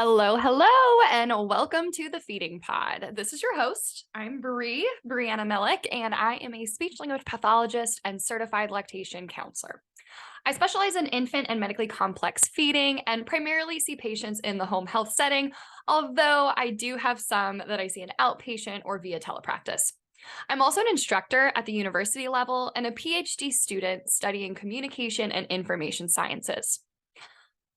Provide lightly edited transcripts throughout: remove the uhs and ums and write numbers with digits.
Hello, and welcome to the Feeding Pod. This is your host. I'm Brianna Millick, and I am a speech language pathologist and certified lactation counselor. I specialize in infant and medically complex feeding and primarily see patients in the home health setting, although I do have some that I see in outpatient or via telepractice. I'm also an instructor at the university level and a PhD student studying communication and information sciences.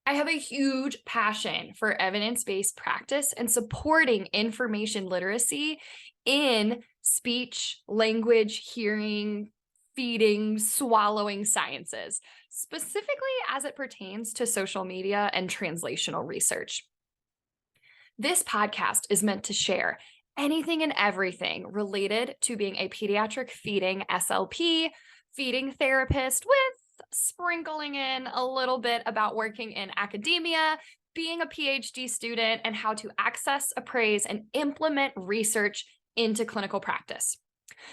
I have a huge passion for evidence-based practice and supporting information literacy in speech, language, hearing, feeding, swallowing sciences, specifically as it pertains to social media and translational research. This podcast is meant to share anything and everything related to being a pediatric feeding SLP, feeding therapist, with sprinkling in a little bit about working in academia, being a PhD student, and how to access, appraise, and implement research into clinical practice.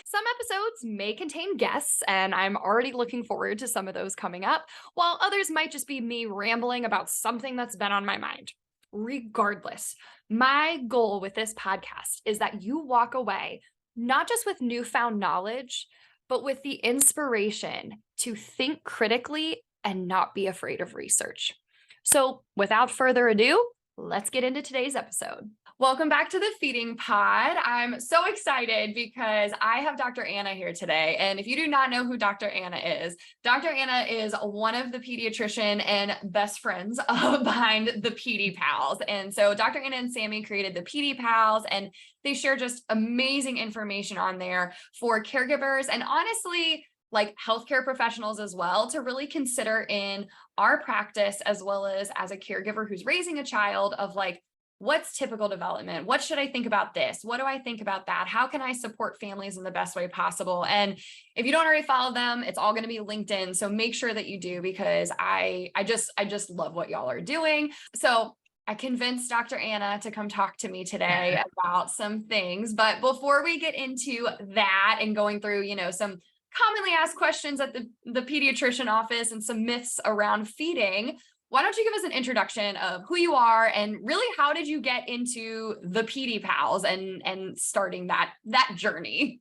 Some episodes may contain guests, and I'm already looking forward to some of those coming up, while others might just be me rambling about something that's been on my mind. Regardless, my goal with this podcast is that you walk away not just with newfound knowledge, but with the inspiration to think critically and not be afraid of research. So without further ado, let's get into today's episode. Welcome back to the Feeding Pod. I'm so excited because I have Dr. Anna here today. And if you do not know who Dr. Anna is one of the pediatrician and best friends behind the PediPals. And so Dr. Anna and Sammy created the PediPals, and they share just amazing information on there for caregivers and honestly, like healthcare professionals as well, to really consider in our practice as well as a caregiver who's raising a child of like, what's typical development? What should I think about this? What do I think about that? How can I support families in the best way possible? And if you don't already follow them, it's all going to be LinkedIn. So make sure that you do, because I just love what y'all are doing. So I convinced Dr. Anna to come talk to me today about some things. But before we get into that and going through, some commonly asked questions at the pediatrician office and some myths around feeding, why don't you give us an introduction of who you are and really how did you get into the PediPals and starting that journey?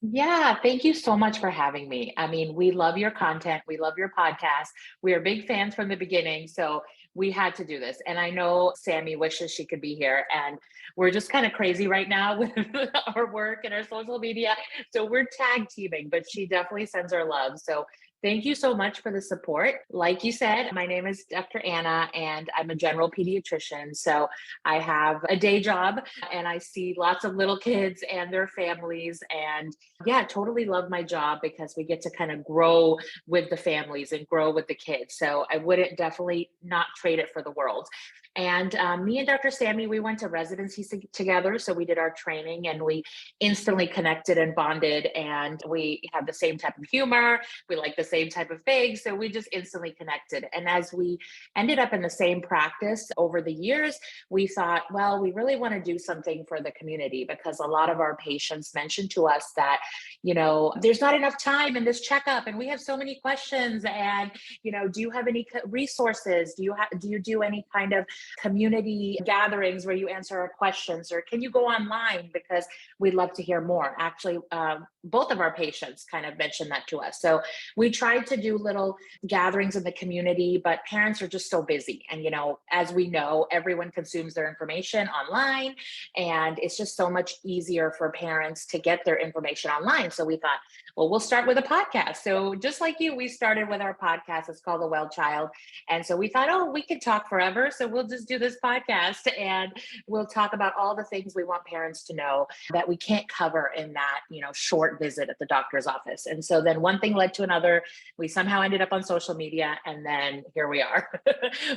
Yeah, thank you so much for having me. I mean, we love your content. We love your podcast. We are big fans from the beginning. So we had to do this. And I know Sammy wishes she could be here. And we're just kind of crazy right now with our work and our social media. So we're tag teaming, but she definitely sends her love. So thank you so much for the support. Like you said, my name is Dr. Anna, and I'm a general pediatrician. So I have a day job and I see lots of little kids and their families. And yeah, totally love my job because we get to kind of grow with the families and grow with the kids. So I wouldn't definitely not trade it for the world. And me and Dr. Sammy, we went to residency together. So we did our training and we instantly connected and bonded. And we have the same type of humor. We like the same type of things. So we just instantly connected. And as we ended up in the same practice over the years, we thought, well, we really want to do something for the community, because a lot of our patients mentioned to us that, there's not enough time in this checkup and we have so many questions. And, do you have any resources? Do you do any kind of community gatherings where you answer our questions, or can you go online, because we'd love to hear more? Actually, both of our patients kind of mentioned that to us. So we tried to do little gatherings in the community, but parents are just so busy. And, as we know, everyone consumes their information online, and it's just so much easier for parents to get their information online. So we thought, well, we'll start with a podcast. So just like you, we started with our podcast. It's called The Well Child. And so we thought, oh, we could talk forever. So we'll just do this podcast and we'll talk about all the things we want parents to know that we can't cover in that, short visit at the doctor's office. And so then one thing led to another. We somehow ended up on social media, and then here we are.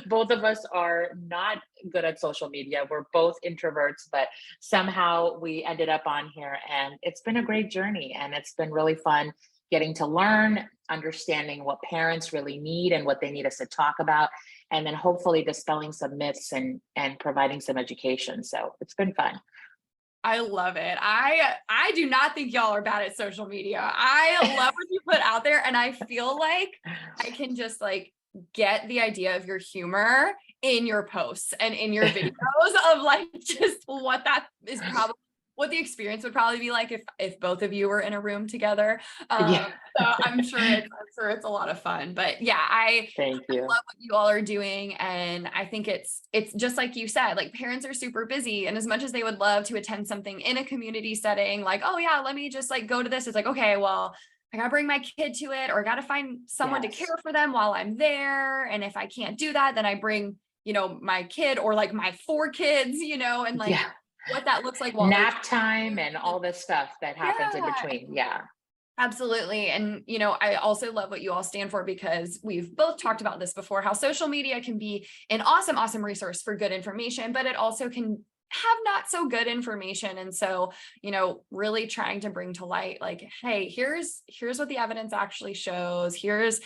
Both of us are not good at social media. We're both introverts, but somehow we ended up on here, and it's been a great journey, and it's been really fun getting to learn, understanding what parents really need and what they need us to talk about, and then hopefully dispelling some myths and providing some education. So it's been fun. I love it. I do not think y'all are bad at social media. I love what you put out there, and I feel like I can just like get the idea of your humor in your posts and in your videos of like just what that is probably what the experience would probably be like if both of you were in a room together. Yeah. So I'm sure it's a lot of fun. But yeah, I Thank you. love what you all are doing. And I think it's just like you said, like parents are super busy. And as much as they would love to attend something in a community setting, like, oh yeah, let me just like go to this. It's like, okay, well, I gotta bring my kid to it, or I gotta find someone to Yes. care for them while I'm there. And if I can't do that, then I bring, my kid or like my 4 kids, and like Yeah. what that looks like while they're Nap time and all this stuff that happens in yeah. between. Yeah. Absolutely. And, I also love what you all stand for because we've both talked about this before, how social media can be an awesome, awesome resource for good information, but it also can have not so good information. And so, really trying to bring to light, like, hey, here's what the evidence actually shows. Here's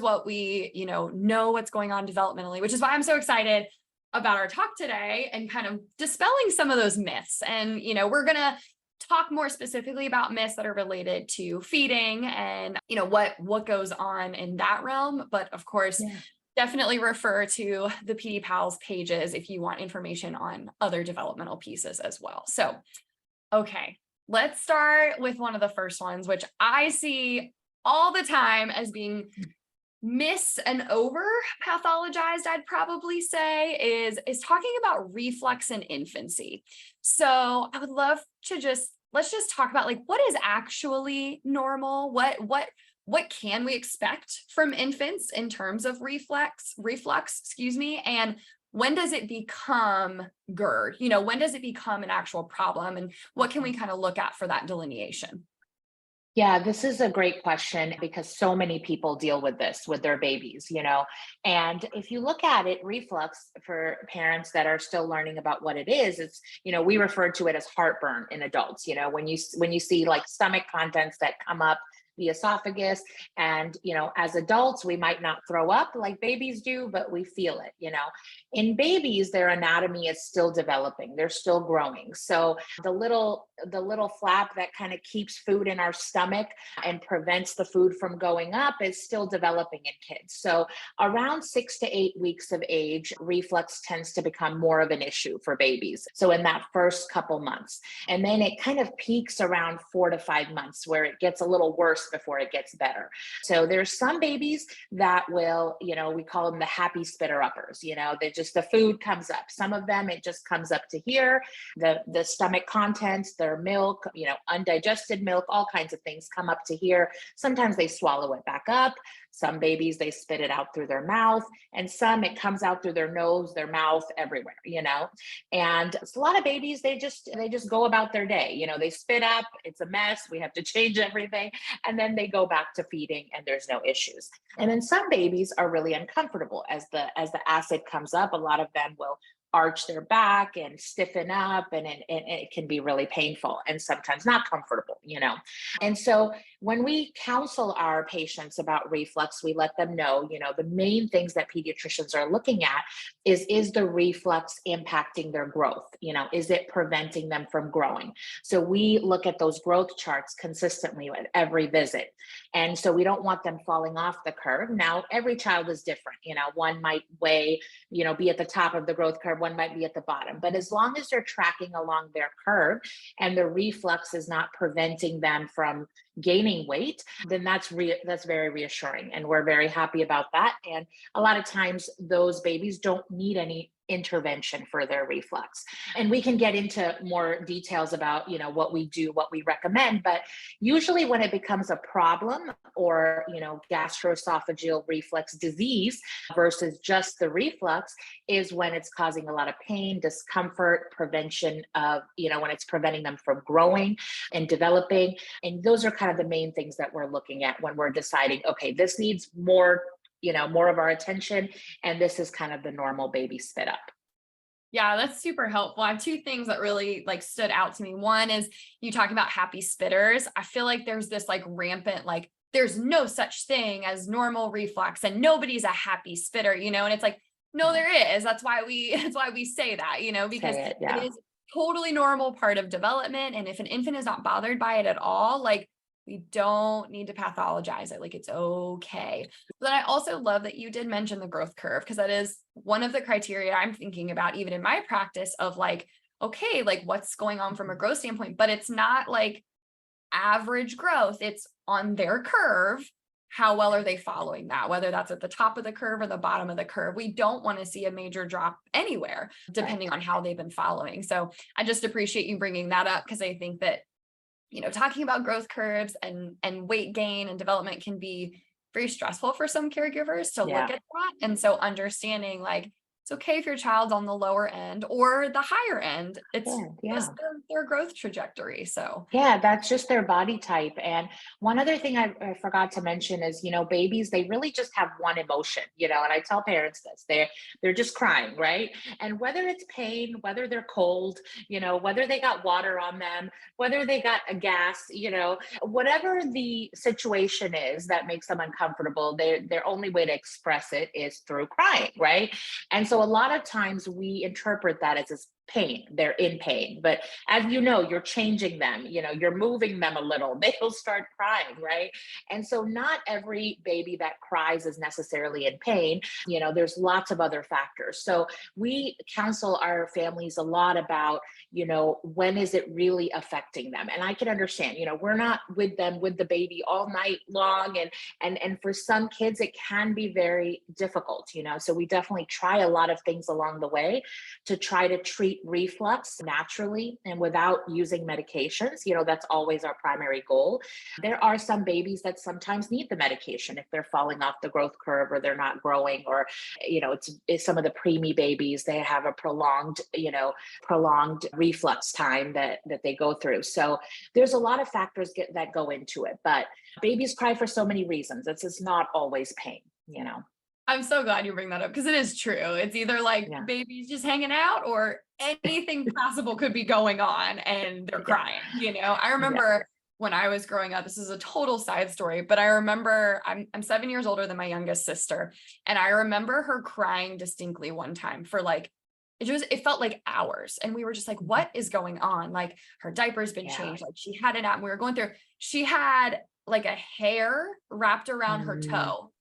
what we, know what's going on developmentally, which is why I'm so excited about our talk today and kind of dispelling some of those myths. And, we're going to talk more specifically about myths that are related to feeding and what goes on in that realm, but of course Yeah. definitely refer to the PediPals pages if you want information on other developmental pieces as well. So okay, let's start with one of the first ones, which I see all the time as being miss and over pathologized, I'd probably say, is talking about reflux in infancy. So I would love to let's just talk about like what is actually normal, what can we expect from infants in terms of reflux, excuse me, and when does it become GERD? When does it become an actual problem, and what can we kind of look at for that delineation? Yeah, this is a great question because so many people deal with this with their babies. And if you look at it, reflux for parents that are still learning about what it is, we refer to it as heartburn in adults. When you see like stomach contents that come up the esophagus, and as adults we might not throw up like babies do, but we feel it. In babies, their anatomy is still developing, they're still growing. So the little flap that kind of keeps food in our stomach and prevents the food from going up is still developing in kids. So around 6 to 8 weeks of age, reflux tends to become more of an issue for babies. So in that first couple months, and then it kind of peaks around 4 to 5 months where it gets a little worse before it gets better. So there's some babies that will, we call them the happy spitter uppers. They just, the food comes up. Some of them, it just comes up to here. The stomach contents, their milk, undigested milk, all kinds of things come up to here. Sometimes they swallow it back up. Some babies, they spit it out through their mouth, and some it comes out through their nose, their mouth, everywhere. And a lot of babies, they just go about their day. They spit up, it's a mess, we have to change everything, and then they go back to feeding and there's no issues. And then some babies are really uncomfortable as the acid comes up. A lot of them will arch their back and stiffen up, and it can be really painful and sometimes not comfortable. And so when we counsel our patients about reflux, we let them know, the main things that pediatricians are looking at is the reflux impacting their growth? Is it preventing them from growing? So we look at those growth charts consistently at every visit. And so we don't want them falling off the curve. Now, every child is different. One might be at the top of the growth curve, one might be at the bottom. But as long as they're tracking along their curve and the reflux is not preventing them from gaining weight, then that's very reassuring, and we're very happy about that. And a lot of times those babies don't need any intervention for their reflux. And we can get into more details about, what we do, what we recommend, but usually when it becomes a problem or, gastroesophageal reflux disease versus just the reflux is when it's causing a lot of pain, discomfort, prevention of, when it's preventing them from growing and developing. And those are kind of the main things that we're looking at when we're deciding, okay, this needs more of our attention, and this is kind of the normal baby spit up. Yeah, that's super helpful. I have 2 things that really like stood out to me. One is you talking about happy spitters. I feel like there's this like rampant, like there's no such thing as normal reflux and nobody's a happy spitter, and it's like, no, there is. That's why we say that, because Say it, it yeah. is totally normal part of development. And if an infant is not bothered by it at all, like We don't need to pathologize it. Like it's okay. But then I also love that you did mention the growth curve, because that is one of the criteria I'm thinking about even in my practice of like, okay, like what's going on from a growth standpoint, but it's not like average growth. It's on their curve. How well are they following that? Whether that's at the top of the curve or the bottom of the curve, we don't want to see a major drop anywhere, depending on how they've been following. So I just appreciate you bringing that up, because I think that, talking about growth curves and weight gain and development can be very stressful for some caregivers to look Yeah. at that. And so understanding like, it's okay if your child's on the lower end or the higher end. It's Good. Yeah. just their growth trajectory. So Yeah, that's just their body type. And one other thing I forgot to mention is, babies, they really just have one emotion, and I tell parents this, they're just crying, right? And whether it's pain, whether they're cold, whether they got water on them, whether they got a gas, whatever the situation is that makes them uncomfortable, their only way to express it is through crying, right? And so a lot of times we interpret that as this pain, they're in pain. But as you're changing them, you're moving them a little, they'll start crying, right? And so not every baby that cries is necessarily in pain. There's lots of other factors. So we counsel our families a lot about, when is it really affecting them? And I can understand, we're not with them, with the baby all night long. And for some kids, it can be very difficult, so we definitely try a lot of things along the way to try to treat reflux naturally and without using medications. That's always our primary goal. There are some babies that sometimes need the medication if they're falling off the growth curve or they're not growing, or, it's some of the preemie babies, they have a prolonged reflux time that they go through. So there's a lot of factors that go into it, but babies cry for so many reasons. It's just not always pain. I'm so glad you bring that up, because it is true. It's either like Yeah. babies just hanging out or anything possible could be going on and they're Yeah. crying. I Yeah. remember when I was growing up, this is a total side story, but I remember I'm 7 years older than my youngest sister. And I remember her crying distinctly one time for like, it felt like hours. And we were just like, what is going on? Like her diaper's been Yeah. changed. Like she had it out and we were going through, she had like a hair wrapped around her Mm, toe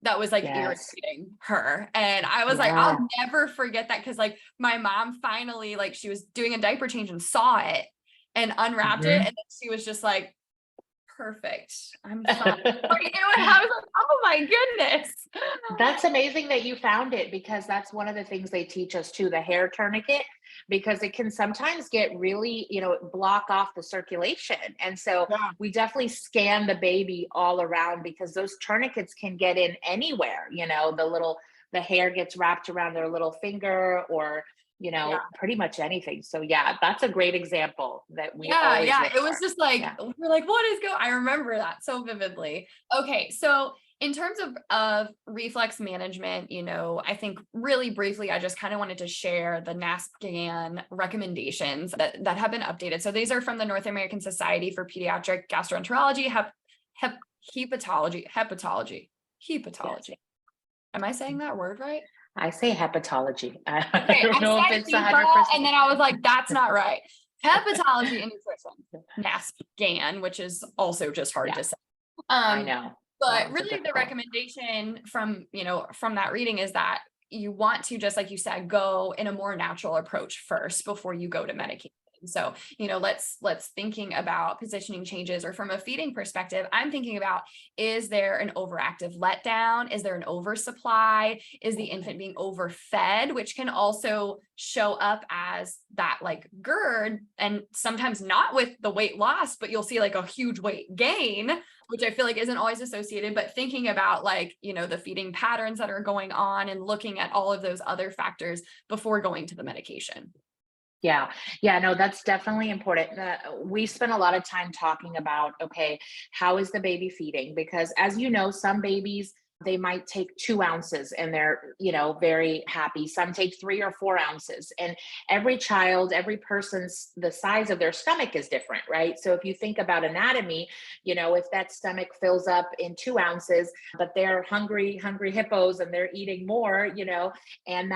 that was like yes. irritating her. And I was like, Yeah. I'll never forget that. Cause like my mom finally, like she was doing a diaper change and saw it and unwrapped it. And Mhm. then she was just like, perfect. I'm fine. What are you doing? I was like, oh my goodness. That's amazing that you found it, because that's one of the things they teach us too, the hair tourniquet, because it can sometimes get really, block off the circulation. And so Yeah. we definitely scan the baby all around, because those tourniquets can get in anywhere, the hair gets wrapped around their little finger, or, Yeah. pretty much anything. So yeah, that's a great example that we Yeah, always yeah. look It for. was just like, Yeah. we're like, what is going? I remember that so vividly. Okay, so in terms of reflex management, I think really briefly, I just kind of wanted to share the NASPGAN recommendations that have been updated. So these are from the North American Society for Pediatric Gastroenterology, hep, Yes. hepatology. Am I saying that word right? I say hepatology. I Okay, don't I know if said it's HEPA, and 100%. then I was like, that's not right. Hepatology and nutrition, NASPGAN, which is also just hard Yeah, to say. I Um, know. That but one's a really the difficult one. recommendation from that reading is that you want to, just like you said, go in a more natural approach first before you go to medication. So, let's thinking about positioning changes, or from a feeding perspective, I'm thinking about, is there an overactive letdown? Is there an oversupply? Is the infant being overfed, which can also show up as that like GERD, and sometimes not with the weight loss, but you'll see like a huge weight gain, which I feel like isn't always associated, but thinking about like, the feeding patterns that are going on and looking at all of those other factors before going to the medication. Yeah. Yeah. No, that's definitely important. We spend a lot of time talking about, okay, how is the baby feeding? Because as you know, some babies They might take 2 ounces and they're, very happy. Some take 3 or 4 ounces. And every child, every person's, the size of their stomach is different, right? So if you think about anatomy, if that stomach fills up in 2 ounces, but they're hungry, hungry hippos and they're eating more, and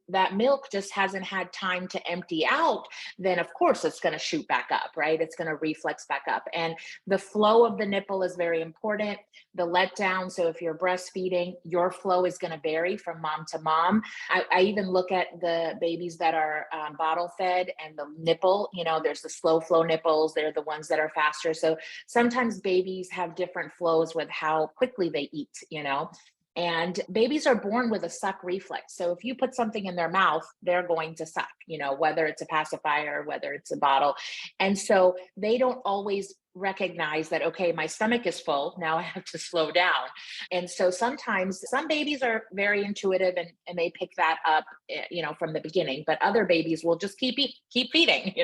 that milk just hasn't had time to empty out, then of course it's going to shoot back up, right? It's going to reflex back up. And the flow of the nipple is very important. The letdown. So if you're breastfeeding, your flow is going to vary from mom to mom. I even look at the babies that are bottle fed and the nipple, there's the slow flow nipples. They're the ones that are faster. So sometimes babies have different flows with how quickly they eat, and babies are born with a suck reflex. So if you put something in their mouth, they're going to suck, whether it's a pacifier, whether it's a bottle. And so they don't always recognize that, okay, my stomach is full. Now I have to slow down. And so sometimes some babies are very intuitive and they pick that up, from the beginning, but other babies will just keep feeding,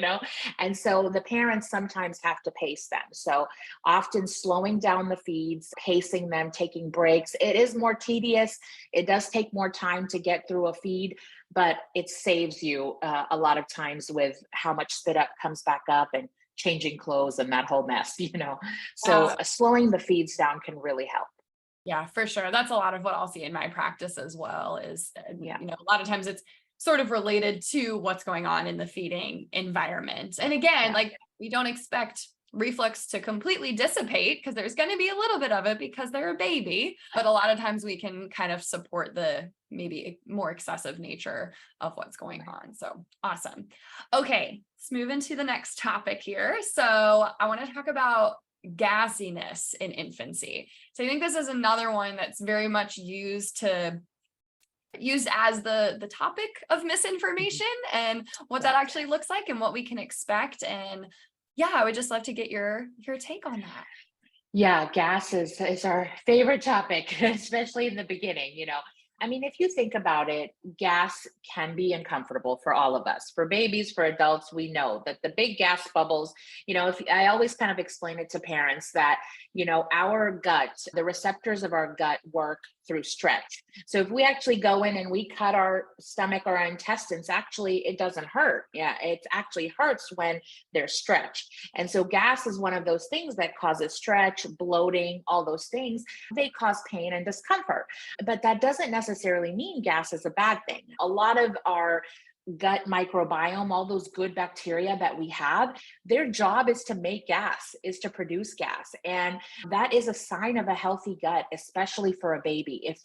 And so the parents sometimes have to pace them. So often slowing down the feeds, pacing them, taking breaks. It is more tedious. It does take more time to get through a feed, but it saves you a lot of times with how much spit up comes back up and changing clothes and that whole mess, So slowing the feeds down can really help. Yeah, for sure. That's a lot of what I'll see in my practice as well is, Yeah. a lot of times it's sort of related to what's going on in the feeding environment. And again, Yeah. like we don't expect reflux to completely dissipate because there's going to be a little bit of it because they're a baby, but a lot of times we can kind of support the maybe more excessive nature of what's going on. So awesome. Okay, let's move into the next topic here. So I want to talk about gassiness in infancy. So I think this is another one that's very much used as the topic of misinformation and what that actually looks like and what we can expect. And yeah, I would just love to get your take on that. Yeah, gas is our favorite topic, especially in the beginning, I mean, if you think about it, gas can be uncomfortable for all of us. For babies, for adults, we know that the big gas bubbles, if I always kind of explain it to parents that, our gut, the receptors of our gut work through stretch. So if we actually go in and we cut our stomach or our intestines, actually, it doesn't hurt. Yeah, it actually hurts when they're stretched. And so gas is one of those things that causes stretch, bloating, all those things. They cause pain and discomfort. But that doesn't necessarily mean gas is a bad thing. A lot of our gut microbiome, all those good bacteria that we have, their job is to make gas, is to produce gas. And that is a sign of a healthy gut, especially for a baby. If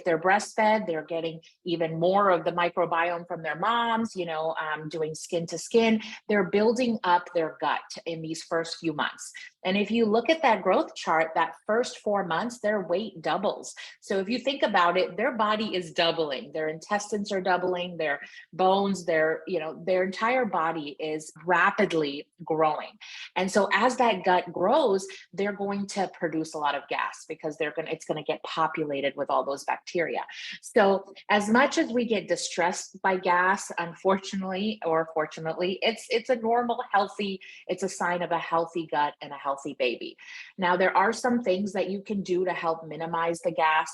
they're breastfed, they're getting even more of the microbiome from their moms, doing skin to skin. They're building up their gut in these first few months. And if you look at that growth chart, that first 4 months, their weight doubles. So if you think about it, their body is doubling, their intestines are doubling, their bones, their entire body is rapidly growing. And so as that gut grows, they're going to produce a lot of gas because it's going to get populated with all those bacteria. So as much as we get distressed by gas, unfortunately or fortunately, it's a normal, healthy, it's a sign of a healthy gut and a healthy baby. Now, there are some things that you can do to help minimize the gas.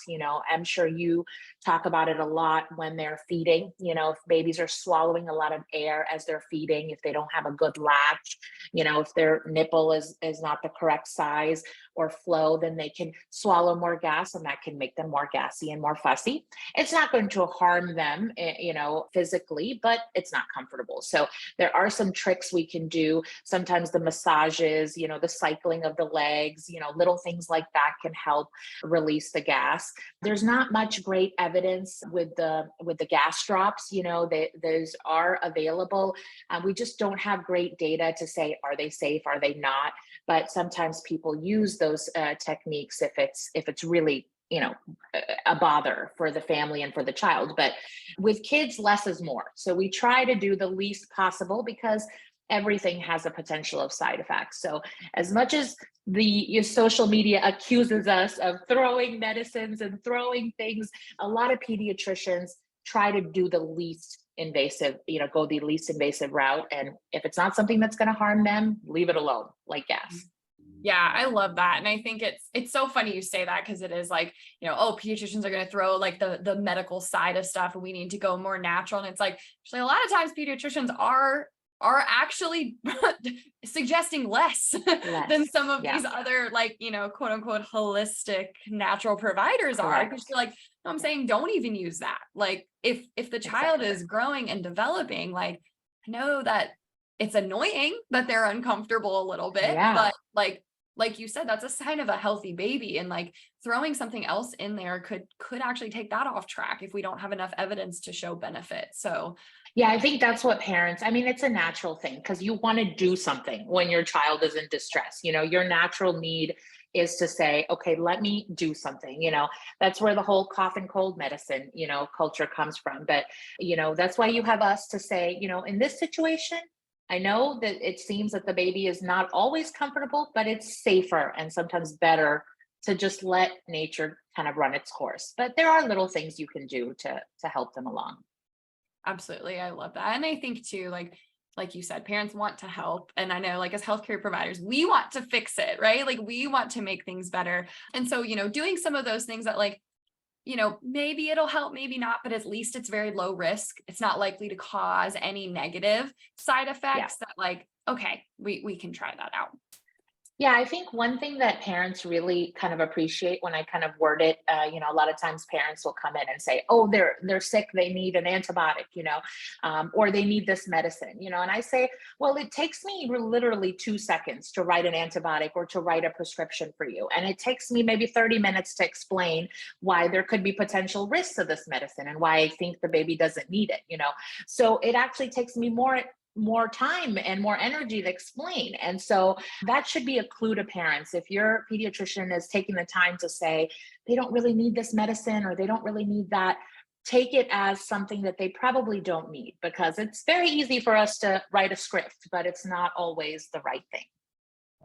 I'm sure you talk about it a lot when they're feeding. If babies are swallowing a lot of air as they're feeding, if they don't have a good latch, if their nipple is not the correct size or flow, then they can swallow more gas and that can make them more gassy and more fussy. It's not going to harm them, physically, but it's not comfortable. So there are some tricks we can do. Sometimes the massages, the cycling of the legs, little things like that can help release the gas. There's not much great evidence with the gas drops. Those are available. We just don't have great data to say, are they safe? Are they not? But sometimes people use those techniques if it's really a bother for the family and for the child. But with kids, less is more. So we try to do the least possible because everything has a potential of side effects. So as much as the social media accuses us of throwing medicines and throwing things, a lot of pediatricians try to do the least invasive, go the least invasive route. And if it's not something that's going to harm them, leave it alone, like gas. Yeah, I love that. And I think it's so funny you say that because it is like, oh, pediatricians are going to throw like the medical side of stuff and we need to go more natural. And it's like, actually a lot of times pediatricians are actually suggesting less than Less. some of Yeah, these other like, quote unquote holistic natural providers are. Because correct. you're like, no, I'm saying don't even use that. Like if the child Exactly. is growing and developing, like I know that it's annoying that they're uncomfortable a little bit, Yeah. but like you said, that's a sign of a healthy baby. And like throwing something else in there could actually take that off track if we don't have enough evidence to show benefit. So Yeah, I think that's what parents, I mean, it's a natural thing because you want to do something when your child is in distress. Your natural need is to say, okay, let me do something. That's where the whole cough and cold medicine, culture comes from. But, that's why you have us to say, in this situation, I know that it seems that the baby is not always comfortable, but it's safer and sometimes better to just let nature kind of run its course. But there are little things you can do to help them along. absolutely. I love that. And I think too, like you said, parents want to help. And I know like as healthcare providers, we want to fix it, right? Like we want to make things better. And so, doing some of those things that like, maybe it'll help, maybe not, but at least it's very low risk. It's not likely to cause any negative side Yeah. effects that like, okay, we can try that out. Yeah, I think one thing that parents really kind of appreciate when I kind of word it, a lot of times parents will come in and say, "Oh, they're sick, they need an antibiotic," or they need this medicine, and I say, "Well, it takes me literally 2 seconds to write an antibiotic or to write a prescription for you, and it takes me maybe 30 minutes to explain why there could be potential risks of this medicine and why I think the baby doesn't need it. So it actually takes me more time and more energy to explain. And so that should be a clue to parents. If your pediatrician is taking the time to say they don't really need this medicine or they don't really need that, take it as something that they probably don't need, because it's very easy for us to write a script, but it's not always the right thing.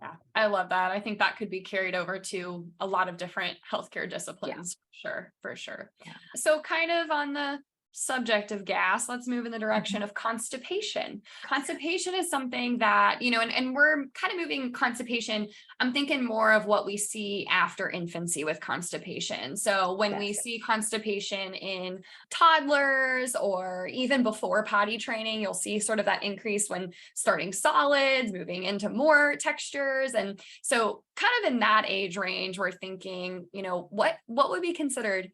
Yeah, I love that. I think that could be carried over to a lot of different healthcare Yeah. disciplines. Sure, for sure. Yeah. So, kind of on the subject of gas, let's move in the Mhm. direction of constipation. Constipation is something that, and we're kind of moving constipation. I'm thinking more of what we see after infancy with constipation. So, when we Gotcha. see constipation in toddlers or even before potty training, you'll see sort of that increase when starting solids, moving into more textures. And so kind of in that age range, we're thinking, what would be considered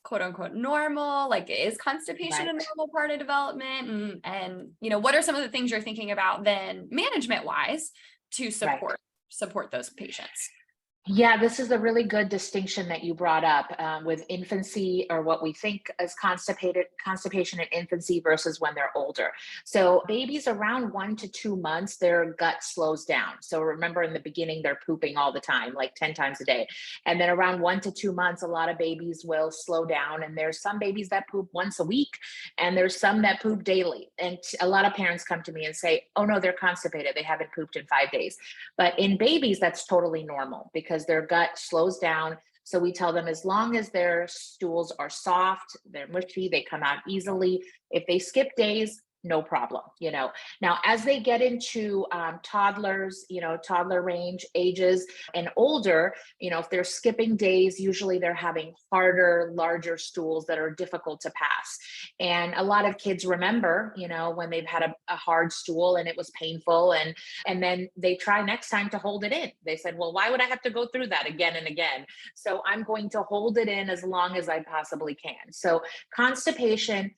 quote unquote normal? Like is constipation a Right. normal part of development? And what are some of the things you're thinking about then management wise to Right. support those patients? Yeah, this is a really good distinction that you brought up, with infancy, or what we think is constipation in infancy versus when they're older. So babies around 1 to 2 months, their gut slows down. So remember, in the beginning, they're pooping all the time, like 10 times a day. And then around 1 to 2 months, a lot of babies will slow down. And there's some babies that poop once a week, and there's some that poop daily. And a lot of parents come to me and say, "Oh no, they're constipated. They haven't pooped in 5 days." But in babies, that's totally normal because their gut slows down. So we tell them, as long as their stools are soft, they're mushy, they come out easily. If they skip days, no problem. Now, as they get into toddlers, toddler range ages and older, if they're skipping days, usually they're having harder, larger stools that are difficult to pass. And a lot of kids remember, when they've had a hard stool and it was painful, and then they try next time to hold it in. They said, "Well, why would I have to go through that again and again? So I'm going to hold it in as long as I possibly can." So constipation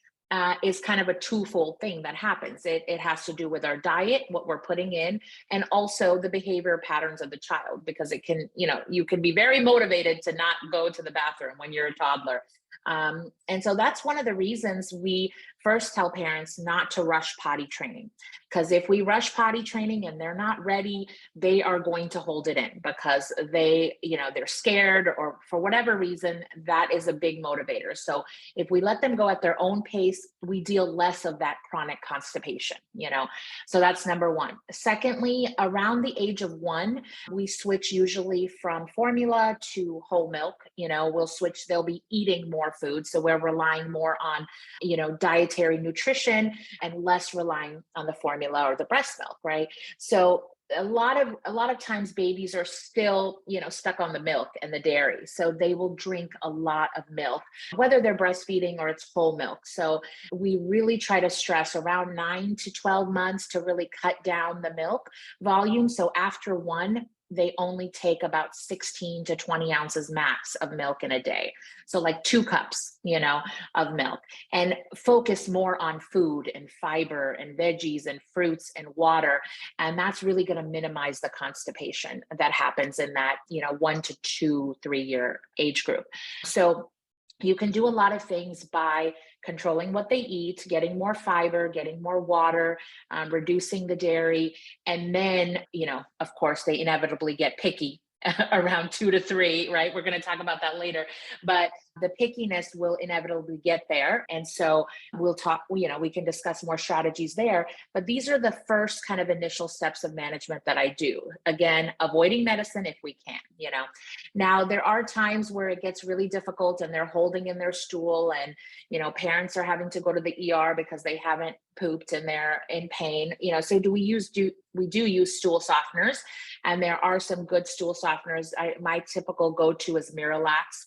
is kind of a twofold thing that happens. It has to do with our diet, what we're putting in, and also the behavior patterns of the child, because it can, you can be very motivated to not go to the bathroom when you're a toddler. And so that's one of the reasons we first tell parents not to rush potty training. Because if we rush potty training and they're not ready, they are going to hold it in because they're scared, or for whatever reason, that is a big motivator. So if we let them go at their own pace, we deal less of that chronic constipation. So that's number one. Secondly, around the age of 1, we switch usually from formula to whole milk. We'll switch, they'll be eating more food. So we're relying more on, dietary nutrition and less relying on the formula or the breast milk, right? So a lot of times babies are still, stuck on the milk and the dairy. So they will drink a lot of milk, whether they're breastfeeding or it's whole milk. So we really try to stress around 9 to 12 months to really cut down the milk volume. So after one, they only take about 16 to 20 ounces max of milk in a day. So like 2 cups, of milk, and focus more on food and fiber and veggies and fruits and water. And that's really going to minimize the constipation that happens in that, 1 to 2, 3 year age group. So you can do a lot of things by controlling what they eat, getting more fiber, getting more water, reducing the dairy. And then, of course, they inevitably get picky around 2 to 3, right? We're going to talk about that later. But the pickiness will inevitably get there. And so we'll talk, we can discuss more strategies there. But these are the first kind of initial steps of management that I do. Again, avoiding medicine if we can. Now, there are times where it gets really difficult and they're holding in their stool and, parents are having to go to the ER because they haven't pooped and they're in pain. So we do use stool softeners, and there are some good stool softeners. My typical go-to is Miralax.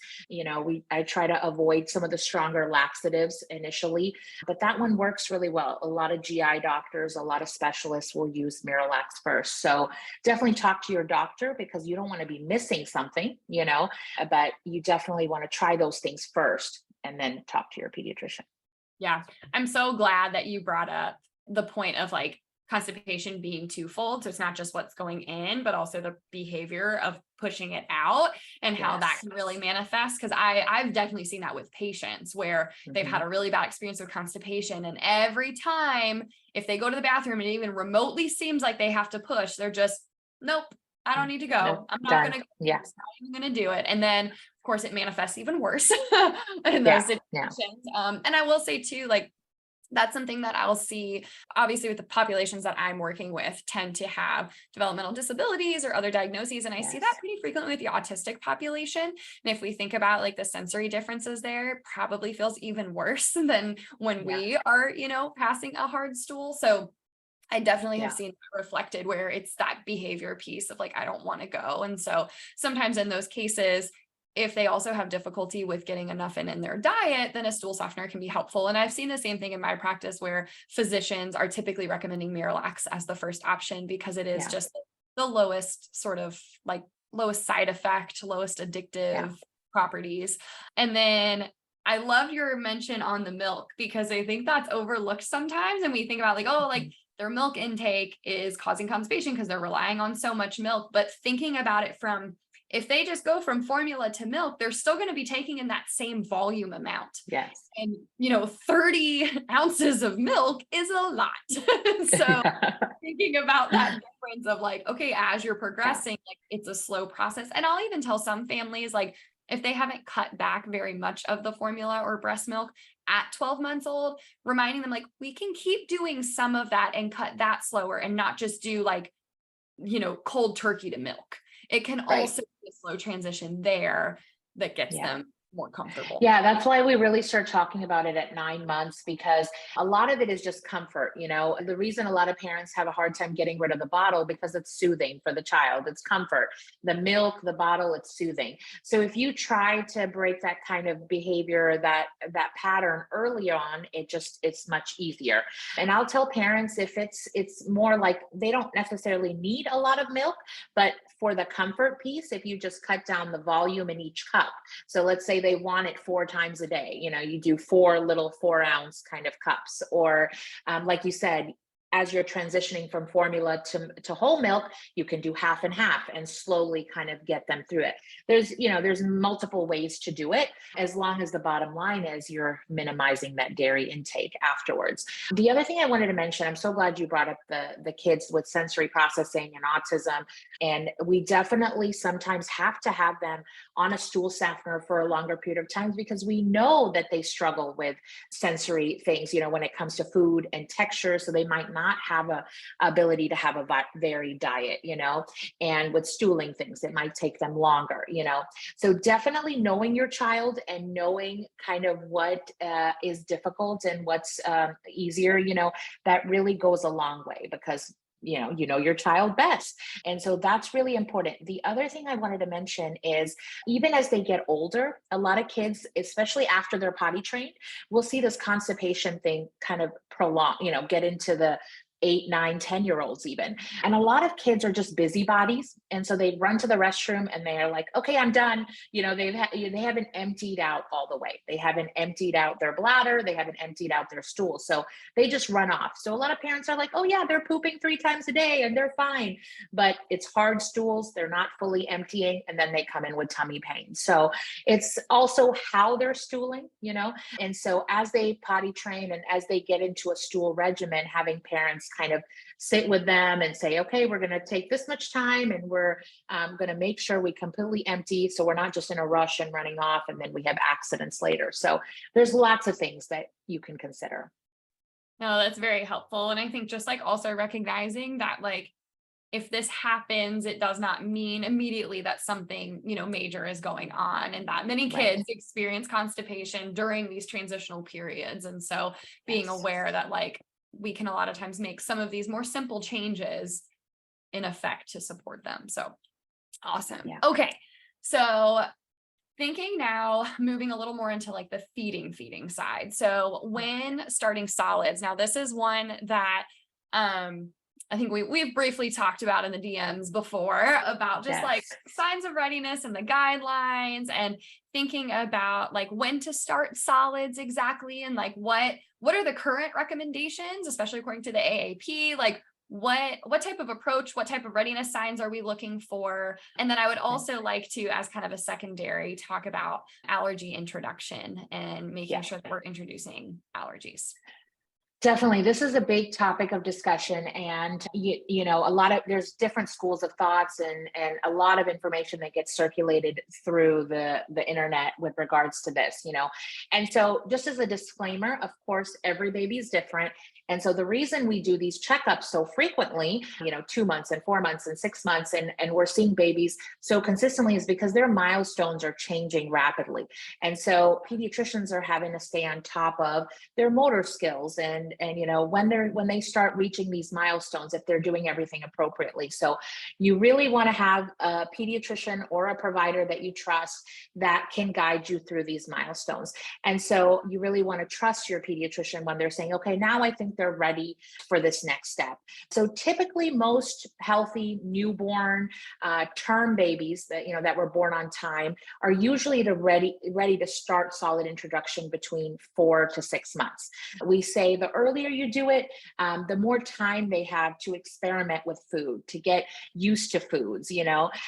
I try to avoid some of the stronger laxatives initially, but that one works really well. A lot of GI doctors, a lot of specialists will use Miralax first. So definitely talk to your doctor, because you don't want to be missing something, but you definitely want to try those things first and then talk to your pediatrician. Yeah. I'm so glad that you brought up the point of like constipation being twofold. So it's not just what's going in, but also the behavior of pushing it out and how that can really manifest. Cause I've definitely seen that with patients where they've had a really bad experience with constipation. And every time if they go to the bathroom and it even remotely seems like they have to push, they're just, nope, I don't need to go. Nope, I'm not done. going to go. Yeah. I'm not even going to do it. And then of course it manifests even worse in Yeah, those yeah. situations. And I will say too, like, that's something that I'll see, obviously, with the populations that I'm working with tend to have developmental disabilities or other diagnoses. And I see that Yes. pretty frequently with the autistic population. And if we think about like the sensory differences there, it probably feels even worse than when Yeah. we are, passing a hard stool. So I definitely have Yeah. seen that reflected where it's that behavior piece of like, I don't want to go. And so sometimes in those cases, if they also have difficulty with getting enough in their diet, then a stool softener can be helpful. And I've seen the same thing in my practice where physicians are typically recommending Miralax as the first option because it is Yeah. just the lowest sort of like lowest side effect, lowest addictive properties. And then I love your mention on the milk because I think that's overlooked sometimes. And we think about like, oh, like their milk intake is causing constipation because they're relying on so much milk. But thinking about it from if they just go from formula to milk, they're still going to be taking in that same volume amount. Yes. And, 30 ounces of milk is a lot. So thinking about that difference of like, okay, as you're progressing, like it's a slow process. And I'll even tell some families, like if they haven't cut back very much of the formula or breast milk at 12 months old, reminding them like, we can keep doing some of that and cut that slower and not just do like, cold turkey to milk. It can also be a slow transition there that gets them more comfortable. Yeah, that's why we really start talking about it at 9 months, because a lot of it is just comfort. The reason a lot of parents have a hard time getting rid of the bottle because it's soothing for the child. It's comfort. The milk, the bottle, it's soothing. So if you try to break that kind of behavior, that pattern early on, it's much easier. And I'll tell parents if it's more like they don't necessarily need a lot of milk, but for the comfort piece, if you just cut down the volume in each cup. So let's say they want it 4 times a day, you do 4 little 4-ounce kind of cups, or like you said, as you're transitioning from formula to whole milk, you can do half and half and slowly kind of get them through it. There's multiple ways to do it, as long as the bottom line is you're minimizing that dairy intake afterwards. The other thing I wanted to mention, I'm so glad you brought up the kids with sensory processing and autism. And we definitely sometimes have to have them on a stool softener for a longer period of time, because we know that they struggle with sensory things, when it comes to food and texture. So they might not have a ability to have a varied diet, and with stooling things, it might take them longer, So definitely knowing your child and knowing kind of what is difficult and what's easier, that really goes a long way, because you know your child best. And so that's really important. The other thing I wanted to mention is even as they get older, a lot of kids, especially after they're potty trained, will see this constipation thing kind of prolong, get into the 8, 9, 10-year-olds even. And a lot of kids are just busybodies. And so they run to the restroom and they're like, okay, I'm done. They haven't emptied out all the way. They haven't emptied out their bladder. They haven't emptied out their stool. So they just run off. So a lot of parents are like, oh yeah, they're pooping 3 times a day and they're fine. But it's hard stools. They're not fully emptying. And then they come in with tummy pain. So it's also how they're stooling, and so as they potty train and as they get into a stool regimen, having parents kind of sit with them and say, okay, we're going to take this much time and we're going to make sure we completely empty. So we're not just in a rush and running off and then we have accidents later. So there's lots of things that you can consider. No, that's very helpful. And I think just like also recognizing that like, if this happens, it does not mean immediately that something, major is going on, and that many kids Right. experience constipation during these transitional periods. And so being Yes. aware that like we can a lot of times make some of these more simple changes in effect to support them. So awesome. Yeah. Okay. So thinking now, moving a little more into like the feeding side. So when starting solids, now this is one that, I think we've briefly talked about in the DMs before about just like Yes. signs of readiness and the guidelines, and thinking about like when to start solids exactly, and like what are the current recommendations, especially according to the AAP, like what type of approach, what type of readiness signs are we looking for? And then I would Right. also like to, as kind of a secondary, talk about allergy introduction and making Yeah. sure that we're introducing allergies. Definitely. This is a big topic of discussion. And, there's different schools of thoughts and a lot of information that gets circulated through the internet with regards to this, And so just as a disclaimer, of course, every baby is different. And so the reason we do these checkups so frequently, 2 months and 4 months and 6 months, and we're seeing babies so consistently is because their milestones are changing rapidly. And so pediatricians are having to stay on top of their motor skills and when they start reaching these milestones, if they're doing everything appropriately. So you really want to have a pediatrician or a provider that you trust that can guide you through these milestones. And so you really want to trust your pediatrician when they're saying, okay, now I think they're ready for this next step. So typically most healthy newborn term babies that were born on time are usually ready to start solid introduction between 4 to 6 months. We say the earlier you do it, the more time they have to experiment with food, to get used to foods.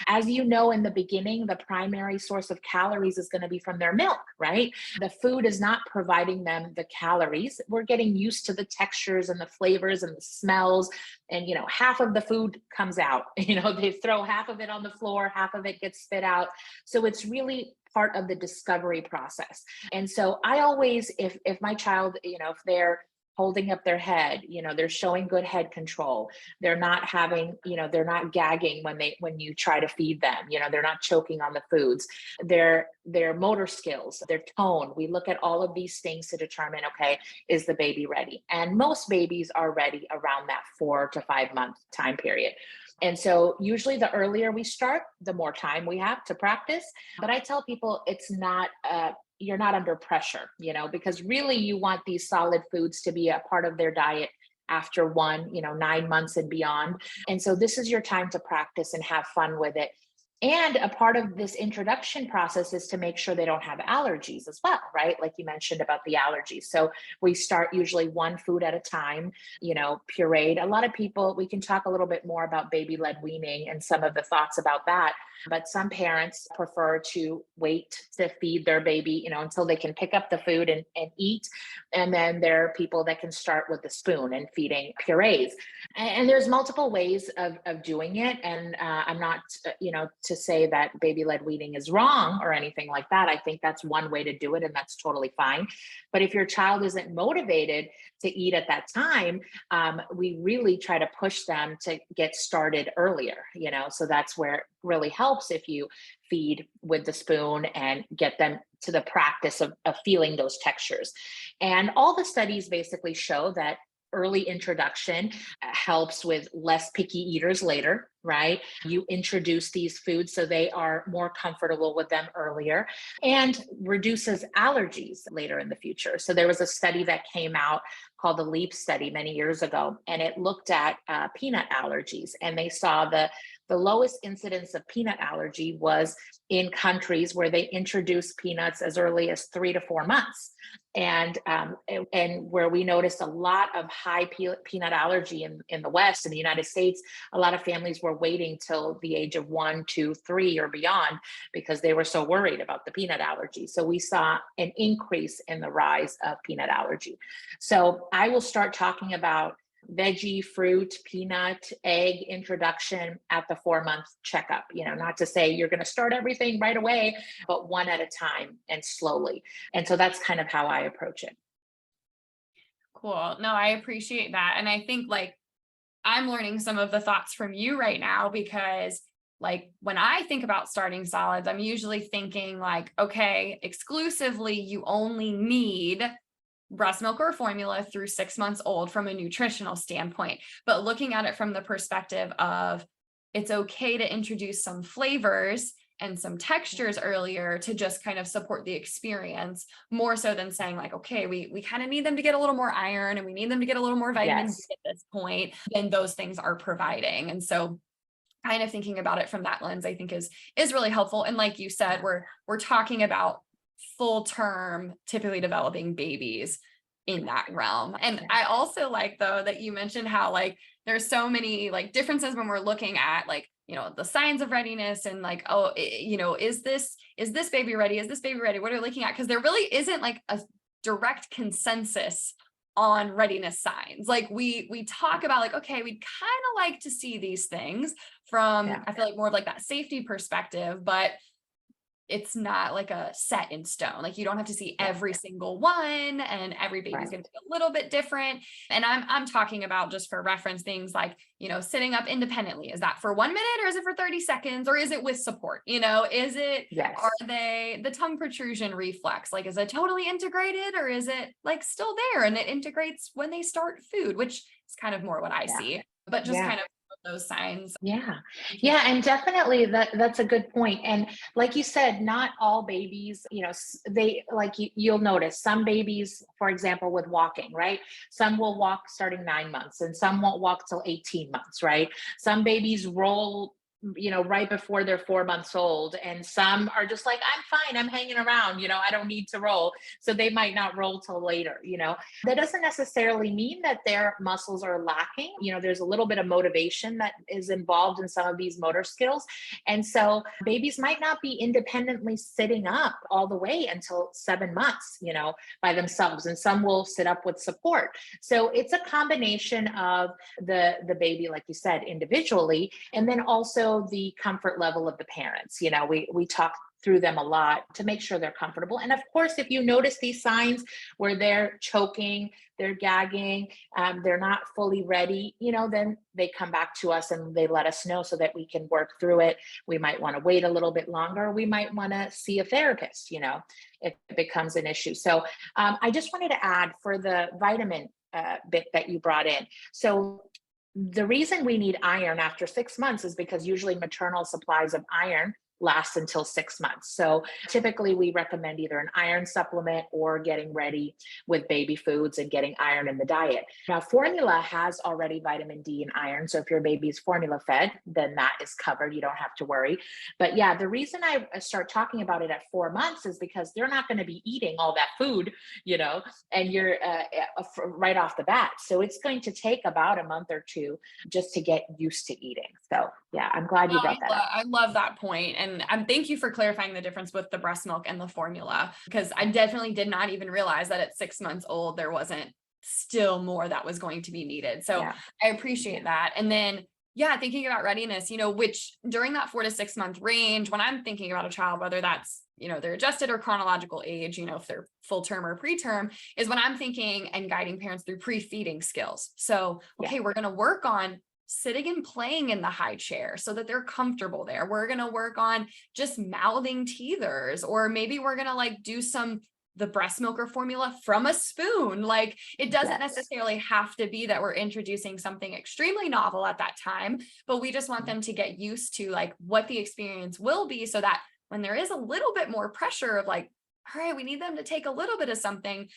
As you know, in the beginning, the primary source of calories is going to be from their milk, right? The food is not providing them the calories. We're getting used to the textures and the flavors and the smells. And, half of the food comes out, they throw half of it on the floor, half of it gets spit out. So it's really part of the discovery process. And so I always, if my child, if they're holding up their head, they're showing good head control, they're not having, they're not gagging when you try to feed them, they're not choking on the foods, their motor skills, their tone, we look at all of these things to determine, okay, is the baby ready? And most babies are ready around that 4 to 5 month time period. And so usually the earlier we start, the more time we have to practice. But I tell people it's not, you're not under pressure, because really you want these solid foods to be a part of their diet after 9 months and beyond. And so this is your time to practice and have fun with it. And a part of this introduction process is to make sure they don't have allergies as well, right? Like you mentioned about the allergies. So we start usually one food at a time, pureed. A lot of people, we can talk a little bit more about baby-led weaning and some of the thoughts about that. But some parents prefer to wait to feed their baby, until they can pick up the food and eat. And then there are people that can start with the spoon and feeding purees. And there's multiple ways of doing it. And I'm not, to say that baby-led weaning is wrong or anything like that. I think that's one way to do it, and that's totally fine. But if your child isn't motivated to eat at that time, we really try to push them to get started earlier, so that's where it really helps if you feed with the spoon and get them to the practice of feeling those textures. And all the studies basically show that early introduction helps with less picky eaters later, right? You introduce these foods so they are more comfortable with them earlier and reduces allergies later in the future. So there was a study that came out called the LEAP study many years ago, and it looked at peanut allergies, and they saw the lowest incidence of peanut allergy was in countries where they introduced peanuts as early as 3 to 4 months, and where we noticed a lot of high peanut allergy in the West, in the United States. A lot of families were waiting till the age of 1, 2, 3, or beyond because they were so worried about the peanut allergy. So we saw an increase in the rise of peanut allergy. So I will start talking about veggie, fruit, peanut, egg introduction at the 4 month checkup. Not to say you're going to start everything right away, but one at a time and slowly. And so that's kind of how I approach it. Cool. No, I appreciate that. And I think like I'm learning some of the thoughts from you right now, because like when I think about starting solids, I'm usually thinking like, okay, exclusively you only need breast milk or formula through 6 months old from a nutritional standpoint. But looking at it from the perspective of it's okay to introduce some flavors and some textures earlier to just kind of support the experience, more so than saying like, okay, we kind of need them to get a little more iron and we need them to get a little more vitamin D at this point, then those things are providing. And so kind of thinking about it from that lens, I think is really helpful. And like you said, we're talking about full term, typically developing babies in that realm. And I also like though that you mentioned how like there's so many like differences when we're looking at like, the signs of readiness and like, oh, is this baby ready? Is this baby ready? What are we looking at? Because there really isn't like a direct consensus on readiness signs. Like we talk about like, okay, we'd kind of like to see these things from, I feel like more of like that safety perspective, but it's not like a set in stone. Like you don't have to see every single one, and every baby's going to be a little bit different. And I'm talking about, just for reference, things like, sitting up independently. Is that for 1 minute or is it for 30 seconds or is it with support? Is it, are they the tongue protrusion reflex? Like, is it totally integrated or is it like still there and it integrates when they start food, which is kind of more what I see, but just kind of those signs. Yeah. And definitely that's a good point. And like you said, not all babies, they like you'll notice some babies, for example, with walking, right? Some will walk starting 9 months and some won't walk till 18 months, right? Some babies roll right before they're 4 months old. And some are just like, I'm fine, I'm hanging around, I don't need to roll. So they might not roll till later, That doesn't necessarily mean that their muscles are lacking. There's a little bit of motivation that is involved in some of these motor skills. And so babies might not be independently sitting up all the way until 7 months, by themselves. And some will sit up with support. So it's a combination of the baby, like you said, individually, and then also the comfort level of the parents. We talk through them a lot to make sure they're comfortable. And of course, if you notice these signs where they're choking, they're gagging, they're not fully ready, then they come back to us and they let us know so that we can work through it. We might want to wait a little bit longer. We might want to see a therapist, if it becomes an issue. So I just wanted to add for the vitamin bit that you brought in. So the reason we need iron after 6 months is because usually maternal supplies of iron last until 6 months. So typically we recommend either an iron supplement or getting ready with baby foods and getting iron in the diet. Now, formula has already vitamin D and iron. So if your baby's formula fed, then that is covered. You don't have to worry. But yeah, the reason I start talking about it at 4 months is because they're not going to be eating all that food, and you're right off the bat. So it's going to take about a month or two just to get used to eating. So yeah, I'm glad you brought that up. I love that point. And thank you for clarifying the difference with the breast milk and the formula, because I definitely did not even realize that at 6 months old, there wasn't still more that was going to be needed. So I appreciate that. And then, thinking about readiness, which during that 4 to 6 month range, when I'm thinking about a child, whether that's, their adjusted or chronological age, if they're full term or preterm, is when I'm thinking and guiding parents through pre-feeding skills. So, okay, we're going to work on sitting and playing in the high chair so that they're comfortable there. We're going to work on just mouthing teethers, or maybe we're going to like do some the breast milk or formula from a spoon. Like it doesn't Yes. necessarily have to be that we're introducing something extremely novel at that time, but we just want them to get used to like what the experience will be so that when there is a little bit more pressure of like, all right, we need them to take a little bit of something.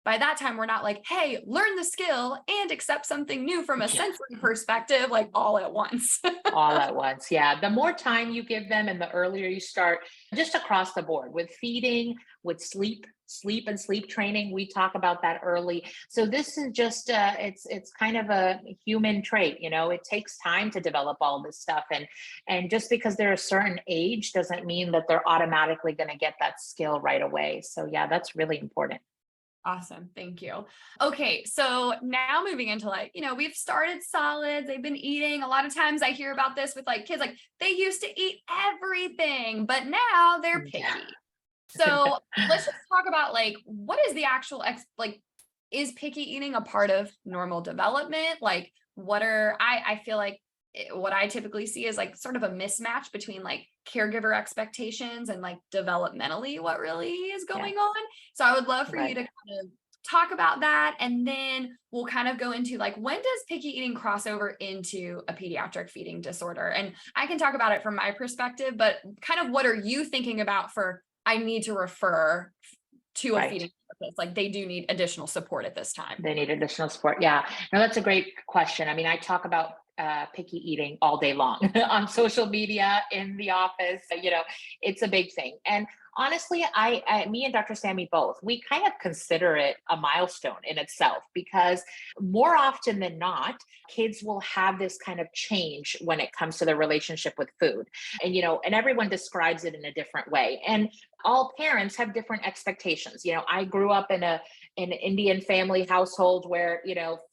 By that time, we're not like, hey, learn the skill and accept something new from a Yeah. sensory perspective, like all at once. All at once. Yeah. The more time you give them and the earlier you start, just across the board with feeding, with sleep and sleep training. We talk about that early. So this is just it's kind of a human trait, it takes time to develop all this stuff. And just because they're a certain age doesn't mean that they're automatically going to get that skill right away. So yeah, that's really important. Awesome. Thank you. Okay. So now moving into like, we've started solids. They've been eating. A lot of times I hear about this with like kids, like they used to eat everything, but now they're Yeah. picky. So let's just talk about like, what is the actual, like, is picky eating a part of normal development? Like, I feel like what I typically see is like sort of a mismatch between like caregiver expectations and like developmentally what really is Yeah. going on. So I would love for you Right. to kind of talk about that. And then we'll kind of go into like, when does picky eating cross over into a pediatric feeding disorder? And I can talk about it from my perspective, but kind of what are you thinking about for, I need to refer to a Right. feeding therapist? Like they do need additional support at this time. They need additional support. Yeah. No, that's a great question. I mean, I talk about picky eating all day long on social media, in the office. It's a big thing. And honestly, me and Dr. Sammy both, we kind of consider it a milestone in itself because more often than not, kids will have this kind of change when it comes to their relationship with food. And everyone describes it in a different way. And all parents have different expectations. I grew up in an Indian family household where,